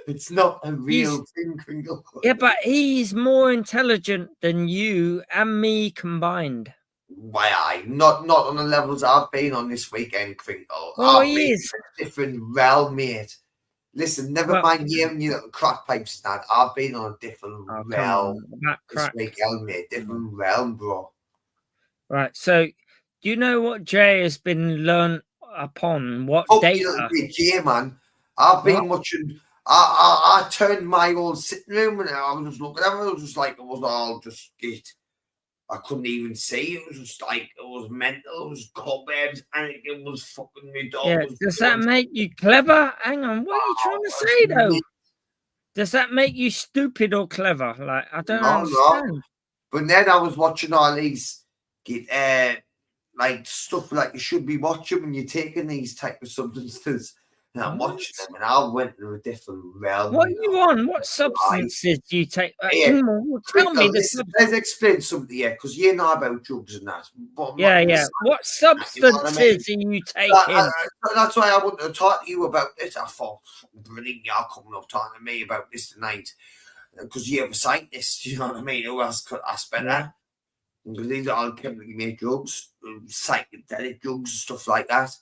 A: It's not a real
B: He's
A: thing, Crinkle.
B: yeah, but he's more intelligent than you and me combined.
A: Why, not on the levels I've been on this weekend, Crinkle.
B: Oh,
A: I've
B: he
A: been
B: is.
A: in a different realm, mate. Listen, never
B: Well,
A: mind you and your little crack pipes and that. I've been on a different
B: oh, come
A: realm
B: on, that
A: this
B: crack.
A: weekend, mate. Different realm, bro.
B: Right. So, do you know what Jay has been learned upon? What
A: Fuck
B: data?
A: you, little bitch, man. I've been watching. I turned my old sitting room and I was just looking at it. It was just like it was all just it. I couldn't even see. It was just like it was mental. It was cobwebs and it was fucking me dog.
B: Yeah. Does that make you clever? Hang on. What are you trying to say though? Does that make you stupid or clever? Like I don't understand.
A: No. But then I was watching all these like stuff like you should be watching when you're taking these type of substances. And I'm watching them, and I went to a different realm.
B: What are you on? What substances do you take?
A: Yeah.
B: Tell me the
A: Listen, let's explain something here, because you know about drugs and that. But
B: yeah. What substances are you taking?
A: That's why I wanted to talk to you about this. I thought, brilliant, you're coming up talking to me about this tonight, because you're a scientist. You know what I mean? Who else could ask better? Because these are all chemically made drugs, psychedelic drugs, and stuff like that.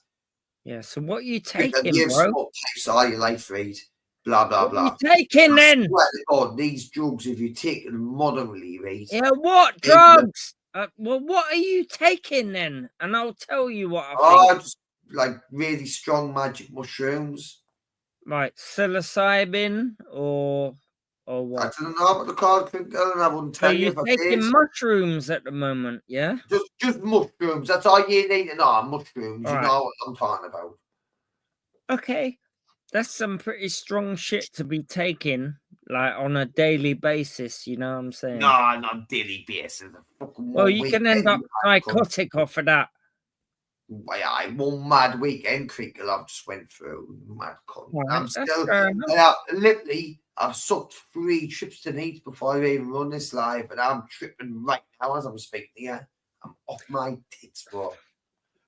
B: Yeah, so what are you taking,
A: You've
B: bro?
A: smoked types all your life, Reed. Blah, blah, blah.
B: What are you taking then?
A: God, these drugs, if you take them moderately, Reed.
B: Yeah, what drugs? Well, what are you taking then? And I'll tell you what I think.
A: Just like really strong magic mushrooms.
B: Right, psilocybin or what?
A: I don't know what the called, and I wouldn't tell you if I did.
B: You're taking mushrooms at the moment, yeah?
A: Just mushrooms. That's all you need to know. Mushrooms.
B: All
A: you know what I'm talking about.
B: Okay. That's some pretty strong shit to be taking, like on a daily basis, you know what I'm saying?
A: No, not on a daily basis.
B: Well, you can end up psychotic off of that.
A: One mad weekend, Crinkle, I've just went through. Mad cunt.
B: Right,
A: I'm still, literally, I've sucked 3 trips to Neat before I even run this live, and I'm tripping right now as I'm speaking here. I'm off my tits, bro.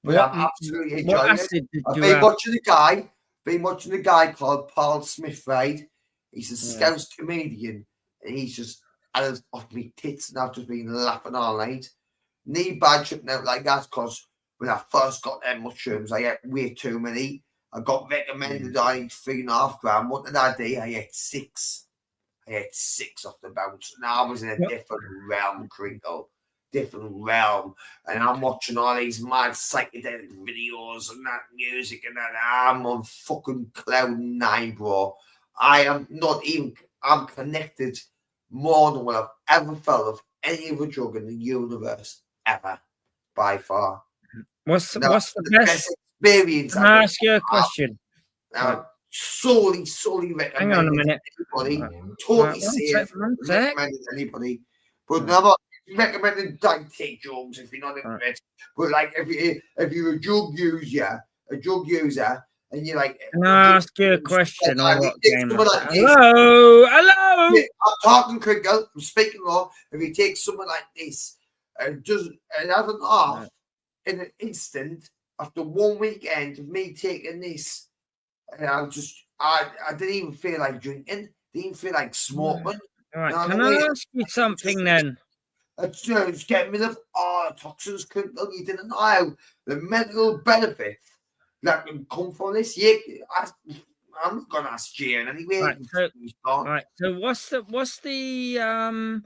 A: But I'm absolutely enjoying it. I've been watching a guy called Paul Smith, right? He's a Scouse comedian, and he's just off me tits, and I've just been laughing all night. Need bad tripping out like that, because when I first got them mushrooms, I ate way too many. I got recommended I eat 3.5 grams. What did I do? I ate 6. I ate 6 off the bounce. And I was in a different realm, Crinkle. Different realm. And I'm watching all these mad psychedelic videos and that music and that. I'm on fucking cloud 9, bro. I'm connected more than what I've ever felt of any other drug in the universe, ever, by far.
B: What's the best
A: experience?
B: Can I ask you a question?
A: Solely recommend.
B: Hang on a minute.
A: Anybody, totally safe. Recommended anybody, but never recommended don't take drugs if you're not in it. But like if you're a drug user, and you're like,
B: can I ask you a question?
A: Hello.
B: I'm
A: talking, Crinkle. I'm speaking law. If you take someone like this and have an off in an instant after 1 weekend of me taking this, and I didn't even feel like drinking. Didn't even feel like smoking.
B: All right. Can I ask you something then?
A: It's getting rid of all toxins, Crinkle. You didn't know the medical benefits that can come from this. I'm not gonna ask Jane anyway.
B: Right. So what's the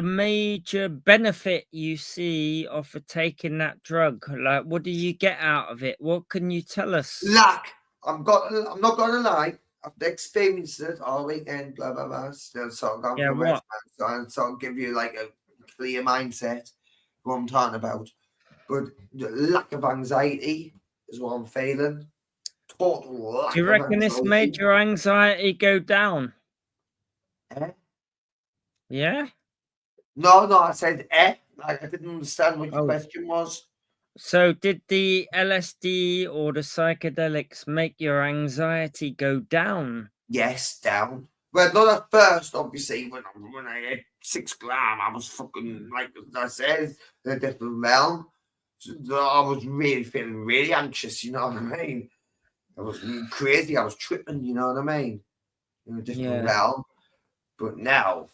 B: major benefit you see of taking that drug? Like, what do you get out of it? What can you tell us?
A: Lack. I'm not gonna lie. I've experienced it all weekend. Blah blah blah. Still sort of gone for
B: what?
A: So sort of give you like a clear mindset. What I'm talking about, but the lack of anxiety is what I'm feeling. Total lack.
B: Do you reckon this made your anxiety go down? Yeah.
A: No, I said Like, I didn't understand what your question was.
B: So did the LSD or the psychedelics make your anxiety go down?
A: Yes, down. Well, not at first, obviously. When I had 6 grams, I was fucking, like I said, in a different realm. So I was really feeling really anxious, you know what I mean? I was crazy. I was tripping, you know what I mean? In a different realm. But now,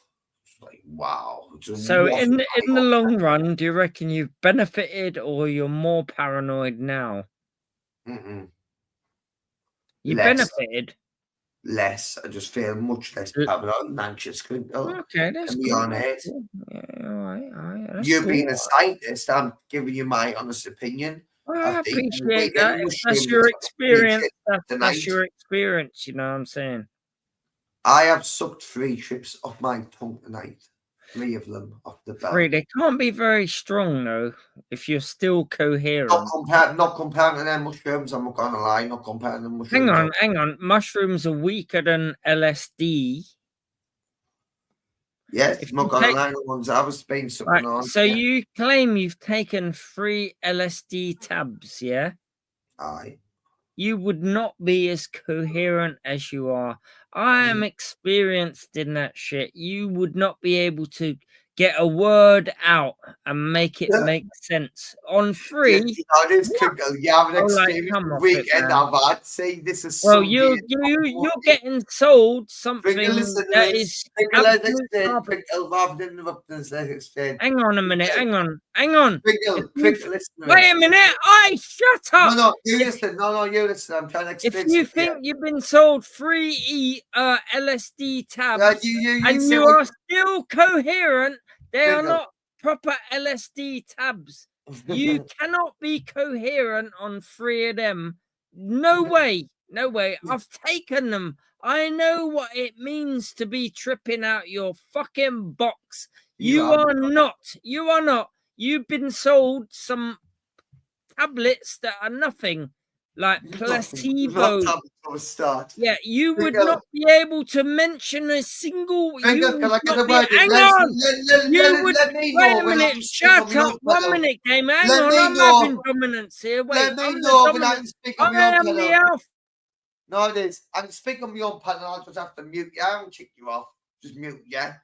A: it's like, wow.
B: So in the long run, do you reckon you've benefited or you're more paranoid now? You benefited?
A: Less. I just feel much less paranoid and anxious.
B: Okay, that's
A: be
B: good.
A: honest.
B: Yeah, all right.
A: You being a scientist, I'm giving you my honest opinion.
B: I appreciate that. That's your experience. That's your experience, you know what I'm saying?
A: I have sucked 3 trips off my tongue tonight. 3 of them off the belt.
B: 3, they can't be very strong though, if you're still coherent.
A: Not comparing to them mushrooms, I'm not gonna lie, not comparing them mushrooms.
B: Hang on. Mushrooms are weaker than LSD.
A: Yes, I'm not gonna lie, the ones I was being something on.
B: So you claim you've taken 3 LSD tabs, yeah?
A: Aye.
B: You would not be as coherent as you are. I am experienced in that shit. You would not be able to get a word out and make it make sense. On 3,
A: you have an experience weekend I've had. See, this is
B: well, you're getting sold something that is hang on a minute, hang on. Wait a minute, shut up.
A: No, you listen. I'm trying to explain.
B: If you think you've been sold 3 LSD tabs and you are still coherent, they are not proper LSD tabs. You cannot be coherent on 3 of them. No way. I've taken them. I know what it means to be tripping out your fucking box. You are not. You've been sold some tablets that are nothing. Like placebo. Yeah, you would not be able to mention a single. Hang on. Wait a minute. Shut up. 1 minute, gamer. Hang on. I'm having dominance here. Wait. I'm the alpha.
A: No, it is. I'm speaking on my own panel. I'll just have to mute you. I won't kick you off. Just mute you. I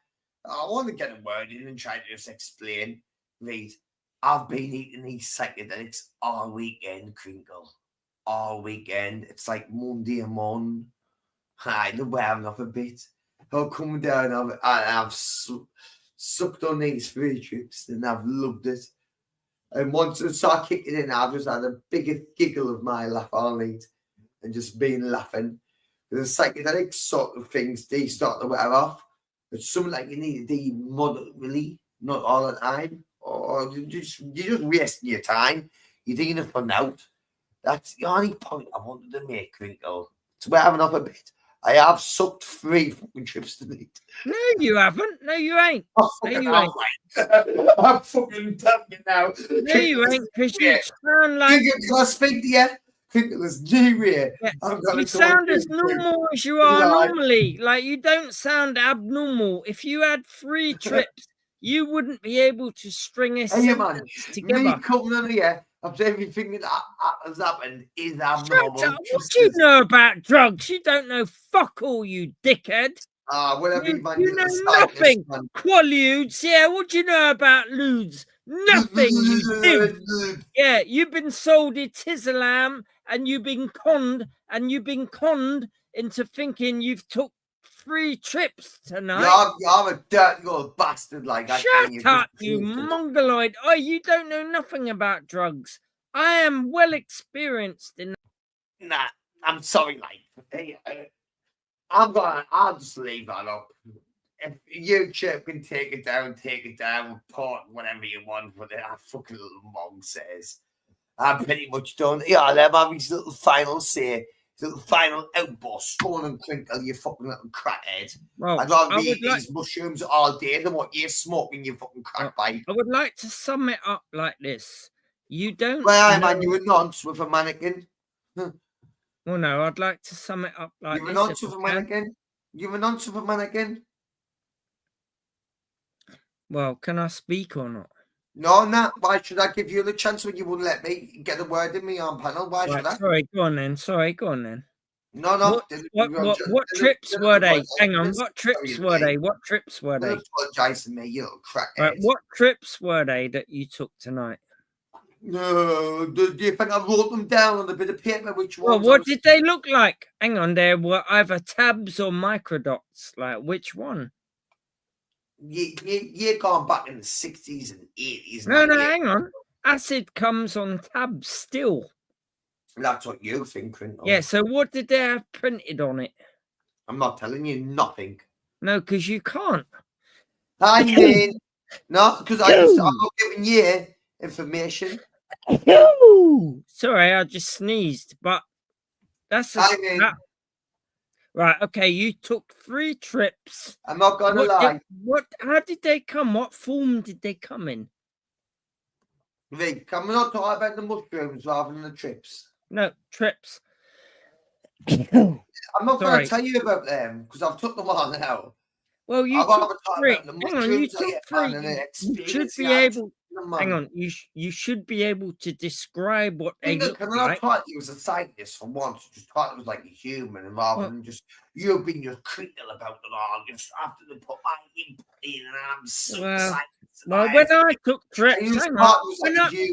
A: want to get a word in and try to just explain. Right. I've been eating these psychedelics all weekend, Crinkle. All weekend. It's like Monday and morning. I'm wearing off a bit. I'll come down and I've sucked on these 3 trips and I've loved it. And once I start kicking in, I've just had a bigger giggle of my laugh all night and just been laughing. The psychedelic sort of things, they start to wear off. It's something like you need to do moderately, not all the time. Or you're just wasting your time. You're doing it for now. That's the only point I wanted to make, Crinkle. So we're having off a bit. I have sucked 3 fucking trips tonight.
B: No, you haven't. No, you ain't.
A: No, you ain't. I'm fucking telling you now.
B: No, you ain't, because you sound like...
A: Can I speak to you? Crinkle is new here.
B: Yeah. You sound as normal as you are normally. Like, you don't sound abnormal. If you had 3 trips, you wouldn't be able to string a sentence together.
A: Me coming on here after everything that has happened is abnormal.
B: Shut up. What do you know about drugs? You don't know fuck all, you dickhead. You know nothing. Quaaludes, yeah. What do you know about ludes? Nothing, you div. Yeah, you've been sold a tisalam and you've been conned into thinking you've took 3 trips tonight.
A: You're a dirty old bastard like that.
B: Shut up, you mongoloid. Oh, you don't know nothing about drugs. I am well experienced in that.
A: Nah, I'm sorry, like, I'll just leave that up. If YouTube can take it down, report whatever you want with it. That fucking little mong says. I'm pretty much done. Yeah, I'll have his little final say. Little final outburst, Stone and Crinkle, you fucking little crackhead.
B: Well,
A: I'd rather be eating these mushrooms all day than what you're smoking, you fucking crack pipe.
B: I would like to sum it up like this. You don't.
A: Well, man, you were nonce with a mannequin.
B: Well, no, I'd like to sum it up like
A: this. You were nonce with a mannequin? You were nonce with a mannequin?
B: Well, can I speak or not?
A: No, why should I give you the chance when you wouldn't let me get a word in me on panel? Why should I?
B: Sorry, go on then.
A: No.
B: What trips were they? Hang on. What trips were they? What trips were they?
A: Apologise to me, you little crackhead.
B: Right, what trips were they that you took tonight?
A: No, do you think I wrote them down on a bit of paper? Which
B: Well,
A: ones?
B: what did they look like? Hang on, there were either tabs or microdots. Like which one?
A: You're gone back in the 60s and 80s.
B: No, hang on. Acid comes on tabs still.
A: That's what you think, Quinton.
B: Yeah, so what did they have printed on it?
A: I'm not telling you nothing.
B: No, because you can't.
A: I mean, no, because I'm not giving you information.
B: Sorry, I just sneezed, but that's right. Okay, you took 3 trips.
A: I'm not gonna lie.
B: How did they come? What form did they come in?
A: Vic, can we not talk about the mushrooms rather than the trips?
B: No, trips.
A: I'm not going to tell you about them because I've took them all now.
B: Well, you took 3. Hang on, you took 3. You should be able. Hang on, you should be able to describe what they look like.
A: I thought you was a scientist for once. Just thought it was like a human, and rather than just you being just critical about it all, just after they put my input in, and I'm so excited.
B: Well, when I took trips, hang on.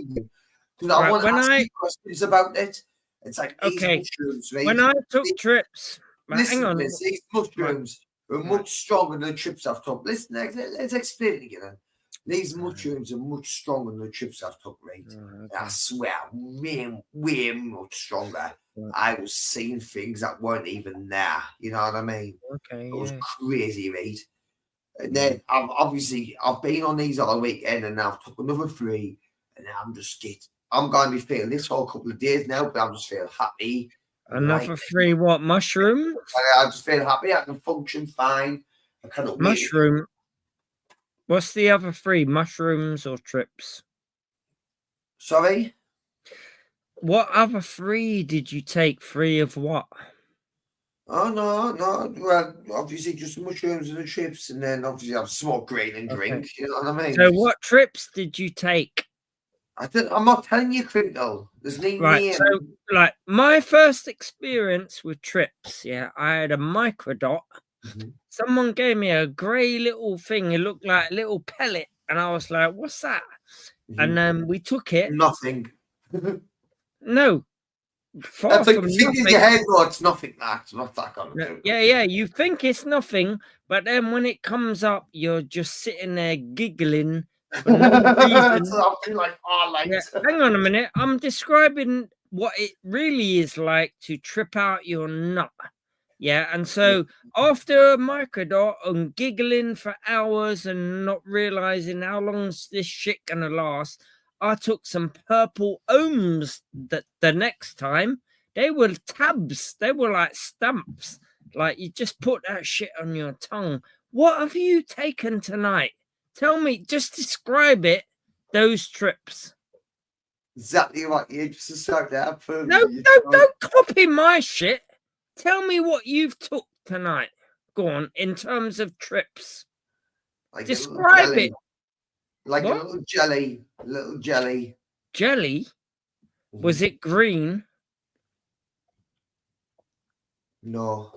A: When I want to ask you questions about it. It's like these mushrooms, right?
B: When I took trips,
A: listen,
B: hang on.
A: These mushrooms are much stronger than the trips I've took. Listen, let's explain it again. These mushrooms are much stronger than the trips I've took, right? I swear, way much stronger. I was seeing things that weren't even there. You know what I mean?
B: Okay,
A: it was crazy, right? And then I've been on these all weekend, and I've took another 3, and I'm going to be feeling this whole couple of days now, but I'm just feeling happy.
B: Another 3 what? Mushrooms?
A: I just feel happy. I can function fine. I kind of
B: mushroom. What's the other 3? Mushrooms or trips?
A: Sorry?
B: What other 3 did you take? 3 of what?
A: Oh, no. Well, obviously just mushrooms and the trips, and then obviously I've smoked grain and drink. You know what I mean?
B: So what trips did you take?
A: I'm not telling you, Crypto. There's no name.
B: So, like, my first experience with trips, I had a microdot. Someone gave me a grey little thing. It looked like a little pellet. And I was like, what's that? And then we took it.
A: Nothing.
B: No.
A: That's like in your head, though, it's nothing. It's not that kind of thing.
B: Yeah. You think it's nothing, but then when it comes up, you're just sitting there giggling for no reason.
A: So like,
B: hang on a minute. I'm describing what it really is like to trip out your nut. Yeah, and so after a microdot and giggling for hours and not realizing how long's this shit gonna last, I took some purple ohms the next time. They were tabs. They were like stamps. Like you just put that shit on your tongue. What have you taken tonight? Tell me, just describe it, those trips.
A: Exactly what you just described that.
B: No, don't copy my shit. Tell me what you've took tonight. Go on, in terms of trips.
A: Like
B: describe it.
A: Like what? A little jelly.
B: Jelly? Was it green?
A: No.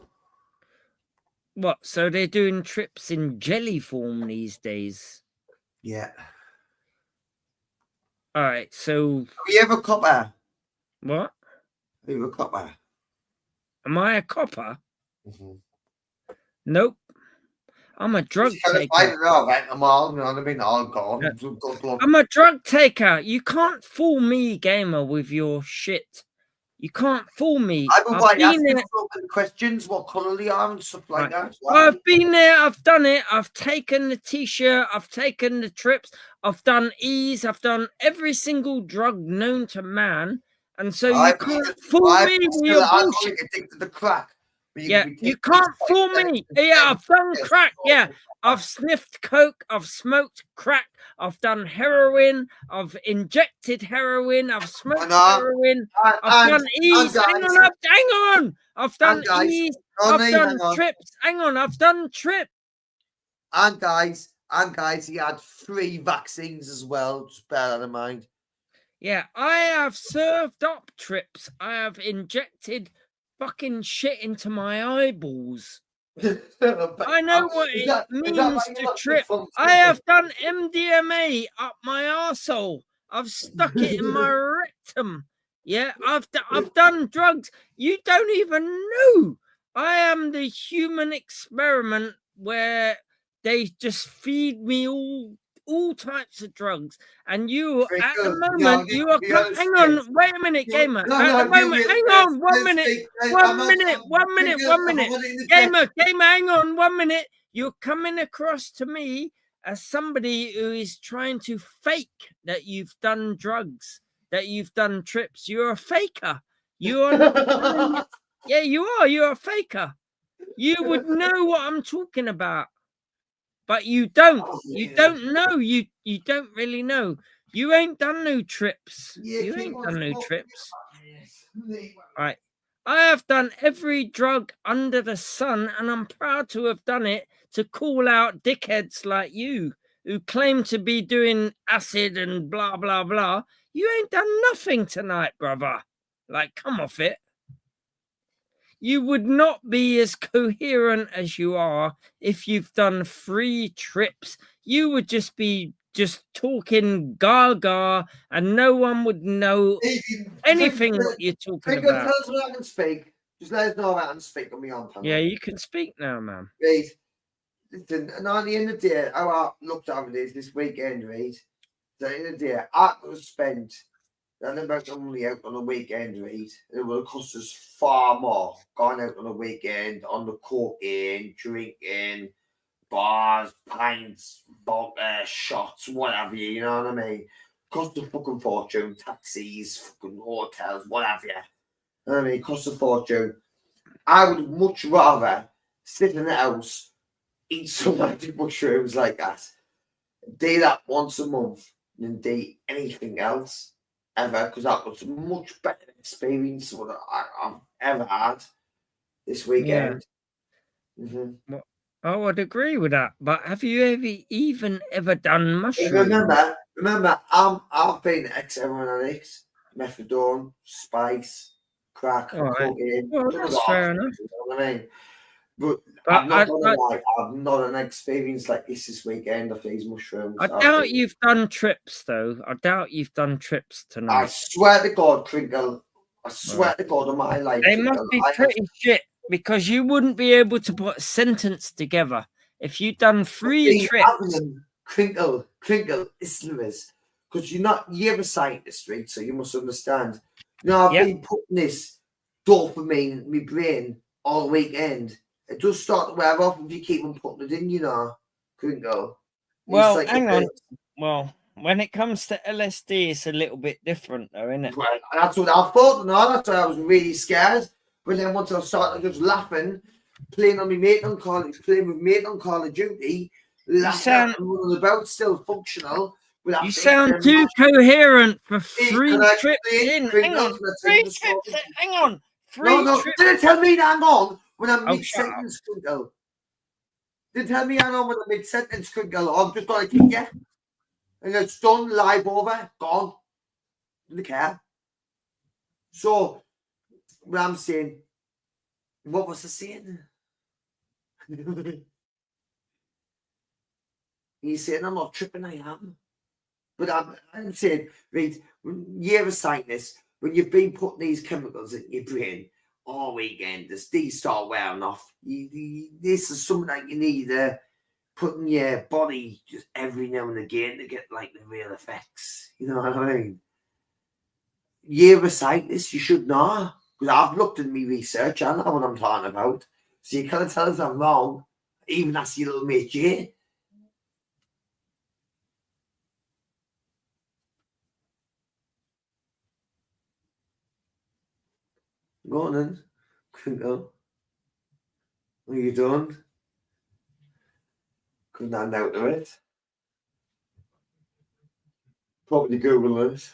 B: What? So they're doing trips in jelly form these days?
A: Yeah.
B: All right, so...
A: Have you ever copper?
B: What?
A: Are you a copper?
B: Am I a copper? Nope. I'm a drug taker. I'm a drug taker. You can't fool me, gamer, with your shit. You can't fool me.
A: I've been there. Questions, what colour they are and stuff like that.
B: I've been there. I've done it. I've taken the t-shirt. I've taken the trips. I've done E's. I've done every single drug known to man. And so you can't fool me with your bullshit.
A: Addicted to crack.
B: You can't fool me. Yeah, I've done crack. Yeah, I've sniffed coke. I've smoked crack. I've done heroin. I've injected heroin. I've smoked heroin. I've done E's. Hang on. I've done E's. I've done trips. Hang on. I've done trips.
A: And guys, And guys, he had 3 vaccines as well. Just bear that in mind.
B: Yeah, I have served up trips. I have injected fucking shit into my eyeballs. I know what it means to trip. I have done MDMA up my arsehole. I've stuck it in my rectum. Yeah, I've done drugs. You don't even know. I am the human experiment where they just feed me all types of drugs, and you at the moment you are hang on, wait a minute, gamer. At the moment, hang on, 1 minute, 1 minute, 1 minute, 1 minute, gamer, hang on, 1 minute. You're coming across to me as somebody who is trying to fake that you've done drugs, that you've done trips. You're a faker. You are not. Yeah, you are. You're a faker. You would know what I'm talking about. But you don't. You don't know. You don't really know. You ain't done no trips. You ain't done no trips. Right. I have done every drug under the sun, and I'm proud to have done it to call out dickheads like you who claim to be doing acid and blah, blah, blah. You ain't done nothing tonight, brother. Like, come off it. You would not be as coherent as you are if you've done 3 trips. You would just be talking gaga, and no one would know anything what you're talking about.
A: Tell us when I can speak. Just let us know when I can speak on my own panel.
B: Yeah, you can speak now, man.
A: Right. Listen, and at the end of the day, how I looked at it this weekend, right? At the end of the day, I could have spent that amount of money out on a weekend, right? It would have cost us far more going out on a weekend on the cocaine, drinking, bars, pints, vodka, shots, whatever, you know what I mean? Cost a fucking fortune, taxis, fucking hotels, whatever. You know what I mean? Cost a fortune. I would much rather sit in the house, eat some magic mushrooms like that, do that once a month than do anything else ever, because that was a much better experience than what I've ever had this weekend.
B: Yeah. Mm-hmm. Well, I would agree with that, but have you ever done mushrooms?
A: Remember, I've been ex-heroin addict, methadone, spice, crack, cocaine.
B: Well, that's fair enough.
A: You know what I mean? But I've not an experience like this weekend of these mushrooms.
B: I doubt you've done trips, though. I doubt you've done trips tonight.
A: I swear to God, Crinkle. I swear to God on my life.
B: They must be pretty shit, because you wouldn't be able to put a sentence together if you'd done 3 trips.
A: Crinkle, listen to this. Because you're a scientist, right? So you must understand. You know, I've been putting this dopamine in my brain all weekend. It does start to wear off if you keep on putting it in, you know, Crinkle.
B: Well, hang on. Well, when it comes to LSD, it's a little bit different, though, isn't it?
A: Well, that's what I thought. No, that's why I was really scared. But then once I started just laughing, playing with mate on Call of Duty, laughing and about, still functional.
B: You sound too coherent for 3 trips in. Hang on. 3 trips. Hang on. 3 trips.
A: Didn't tell me to hang on when I'm mid-sentence, Crinkle. Didn't tell me hang on when I'm mid-sentence, Crinkle. I'm just going to kick you. And it's done, live over, gone. Didn't care. So, what I'm saying, what was I saying? He's saying I'm not tripping, I am. But I'm saying, right, you're a scientist, when you've been putting these chemicals in your brain all weekend, these start wearing off. This is something that you need put in your body just every now and again to get like the real effects. You know what I mean? You're a scientist, you should know. Because I've looked at my research, I know what I'm talking about. So you can't tell us I'm wrong, even as your little mate Jay. Go on then. Crinkle. What are you doing? Couldn't hand out to it. Probably Google it.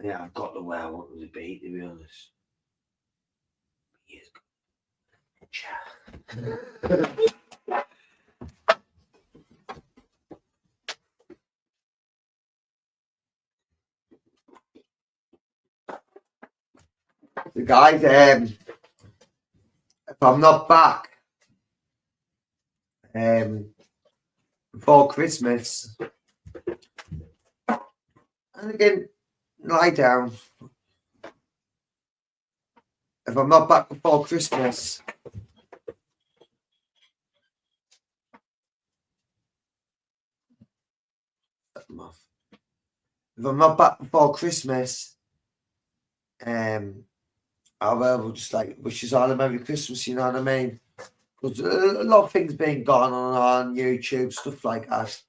A: Yeah, I've got the way I want it to be honest. Years ago. The guys, if I'm not back before Christmas, and again, lie down. If I'm not back before Christmas, I will just like wish us all a Merry Christmas, you know what I mean? Because a lot of things being gone on YouTube, stuff like that.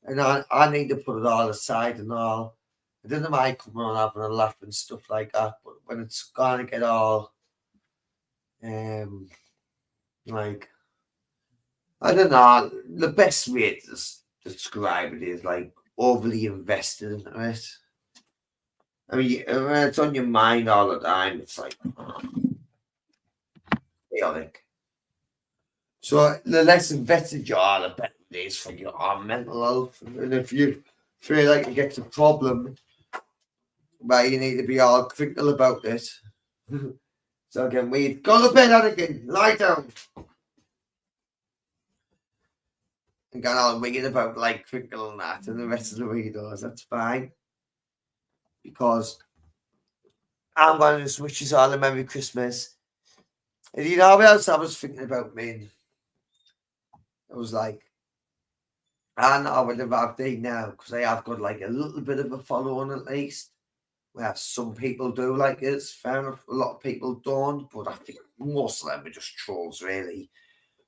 A: And I need to put it all aside and all. I didn't mind coming on having a laugh and stuff like that, but when it's gonna get all like I don't know, the best way to describe it is like overly invested into it. I mean, when it's on your mind all the time, it's like chaotic. So the less invested you are, the better it is for your mental health. And if you feel like you get a problem where you need to be all critical about it, so again, we go to bed, Anakin, lie down. And get all ringing about like critical and that, and the rest of the readers, that's fine. Because I'm going to just wish you all a Merry Christmas. And you know what else I was thinking about, man? It was like, I know what about they now, because I have got like a little bit of a following at least. Where some people do like this, fair enough. A lot of people don't, but I think most of them are just trolls, really.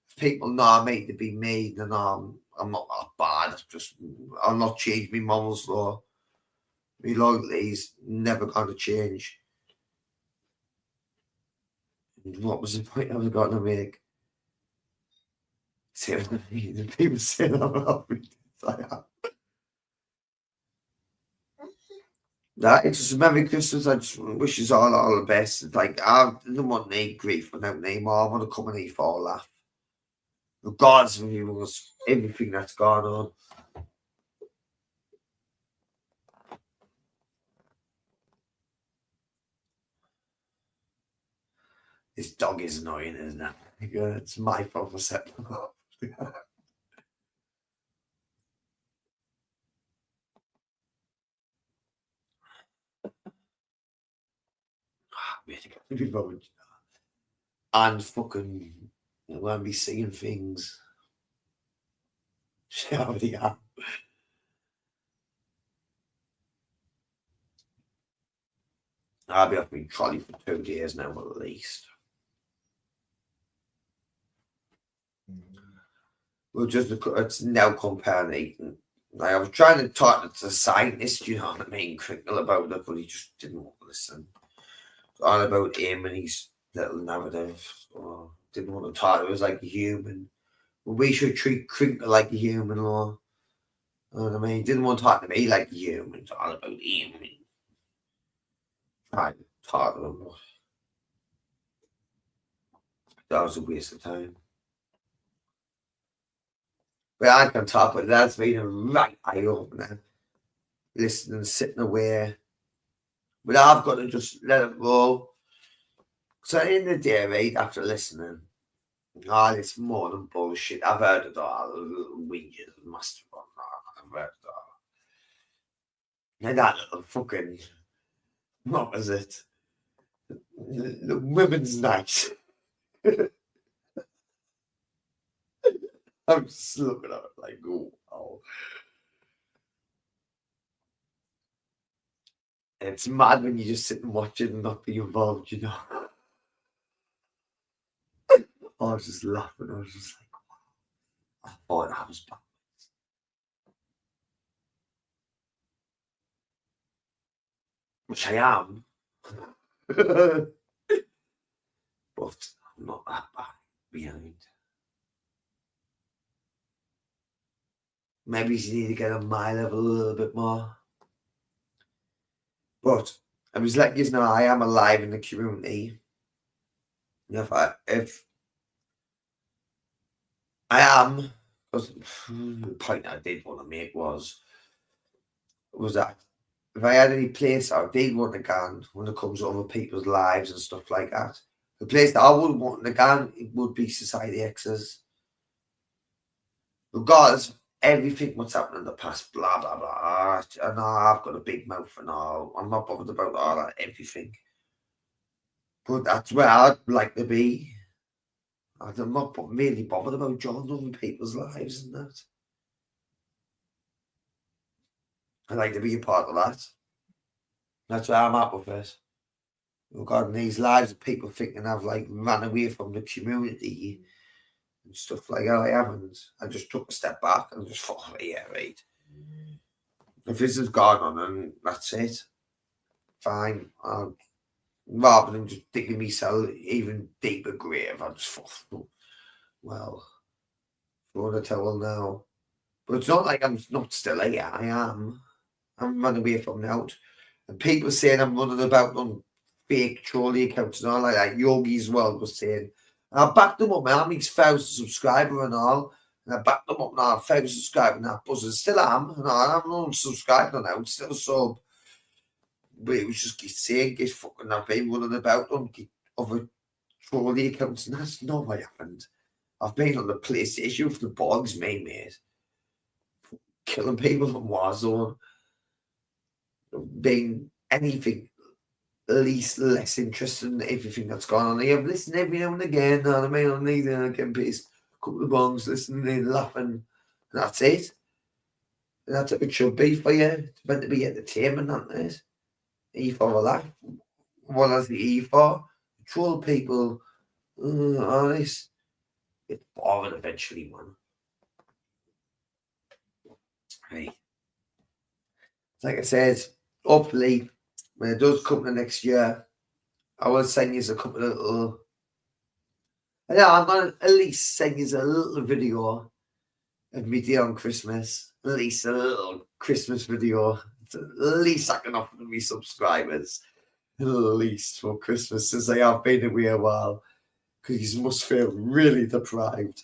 A: If people know me to be me, then I'm not that bad. I'll not change my morals law. My loyalty's never going to change. What was the point I was going to make? See what I mean? The people saying I'm happy. That it's just Merry Christmas. I just wish us all the best. It's like I don't want any grief without any more. I want to come and eat for a laugh. Regardless of everything that's gone on. This dog is annoying, isn't it? It's my fault for setting him up. And fucking when we seeing things. Yeah. I'll be off my trolley for 2 days now at least. Well, just it's now comparing eating. Like I was trying to talk to the scientist, you know what I mean, critical about it, but he just didn't want to listen. It's all about him and his little narrative. So didn't want to talk. It was like a human. Well, we should treat Crinkle like a human, or you know what I mean? He didn't want to talk to me like a human. It's all about him. I talk to him. That was a waste of time. But I can talk, but that's been a right eye opener. Listening, sitting away. But I've got to just let it roll. So in the day, right, after listening, oh, it's more than bullshit. I've heard it all. Winges, mastodon. I've heard it all. And that little fucking, what was it? The women's night. I'm just looking at it like, oh, wow. It's mad when you just sit and watch it and not be involved, you know. I was just laughing. I was just like, wow. I thought I was bad. Which I am. But I'm not that bad behind. maybe you need to get on my level a little bit more. But I was letting you know I am alive in the community. If I am, because the point I did want to make was that if I had any place I did want to go when it comes to other people's lives and stuff like that, the place that I would want to go, it would be Society X's. Regardless of everything what's happened in the past, blah, blah, blah. I know I've got a big mouth and all. I'm not bothered about all that, everything. But that's where I'd like to be. I'm not really bothered about joining other people's lives and that. I'd like to be a part of that. That's where I'm at with this. Regarding these lives of people thinking I've like ran away from the community and stuff like that, I haven't. I just took a step back and just thought, oh, yeah, right. If this has gone on and that's it, fine. Rather than just digging myself even deeper grave, I just thought, well, throw the towel now. But it's not like I'm not still here. I am. I'm running away from now. And people saying I'm running about on fake trolley accounts and all like that. Yogi's World was saying. And I backed them up. I'm his 1,000 subscriber and all. And I backed them up now. 1,000 subscriber and that buzzing. Still am. And I'm not subscribed now. Still sub. But it was just saying, get fucking I've been running about on other trolley accounts. And that's no, I haven't. I've been on the PlayStation for the bogs, mate. Killing people from Warzone. Being anything least less interested in everything that's gone on here. I've listened every now and again, I mean, I need to get a couple of bongs, listening, laughing, and that's it. And that's what it should be for you. It's meant to be entertainment, isn't it? E for all that. What is the E for? Troll people, honest. It's boring eventually, man. Right. Like I said, hopefully, when it does come to next year, I will send you a couple of little. Yeah, I'm gonna at least send you a little video of me day on Christmas. At least a little Christmas video. At least I can offer me subscribers. At least for Christmas, since I have been away a while, because you must feel really deprived.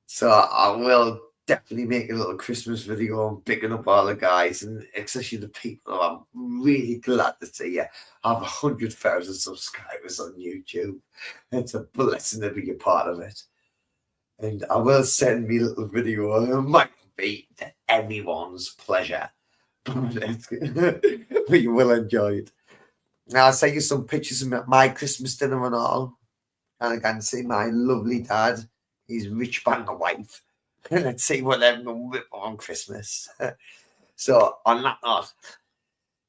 A: So I will definitely make a little Christmas video on picking up all the guys, and especially the people I'm really glad to see you. I have 100,000 subscribers on YouTube. It's a blessing to be a part of it. And I will send me a little video. It might be to everyone's pleasure, but you will enjoy it. Now I'll send you some pictures of my Christmas dinner and all. And I can see my lovely dad, his rich bang of wife. Let's see what they're going to whip on Christmas. So, on that note,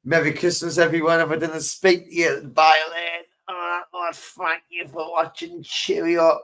A: Merry Christmas, everyone. If I didn't speak to you, bye, Lane. On that note, thank you for watching. Cheerio.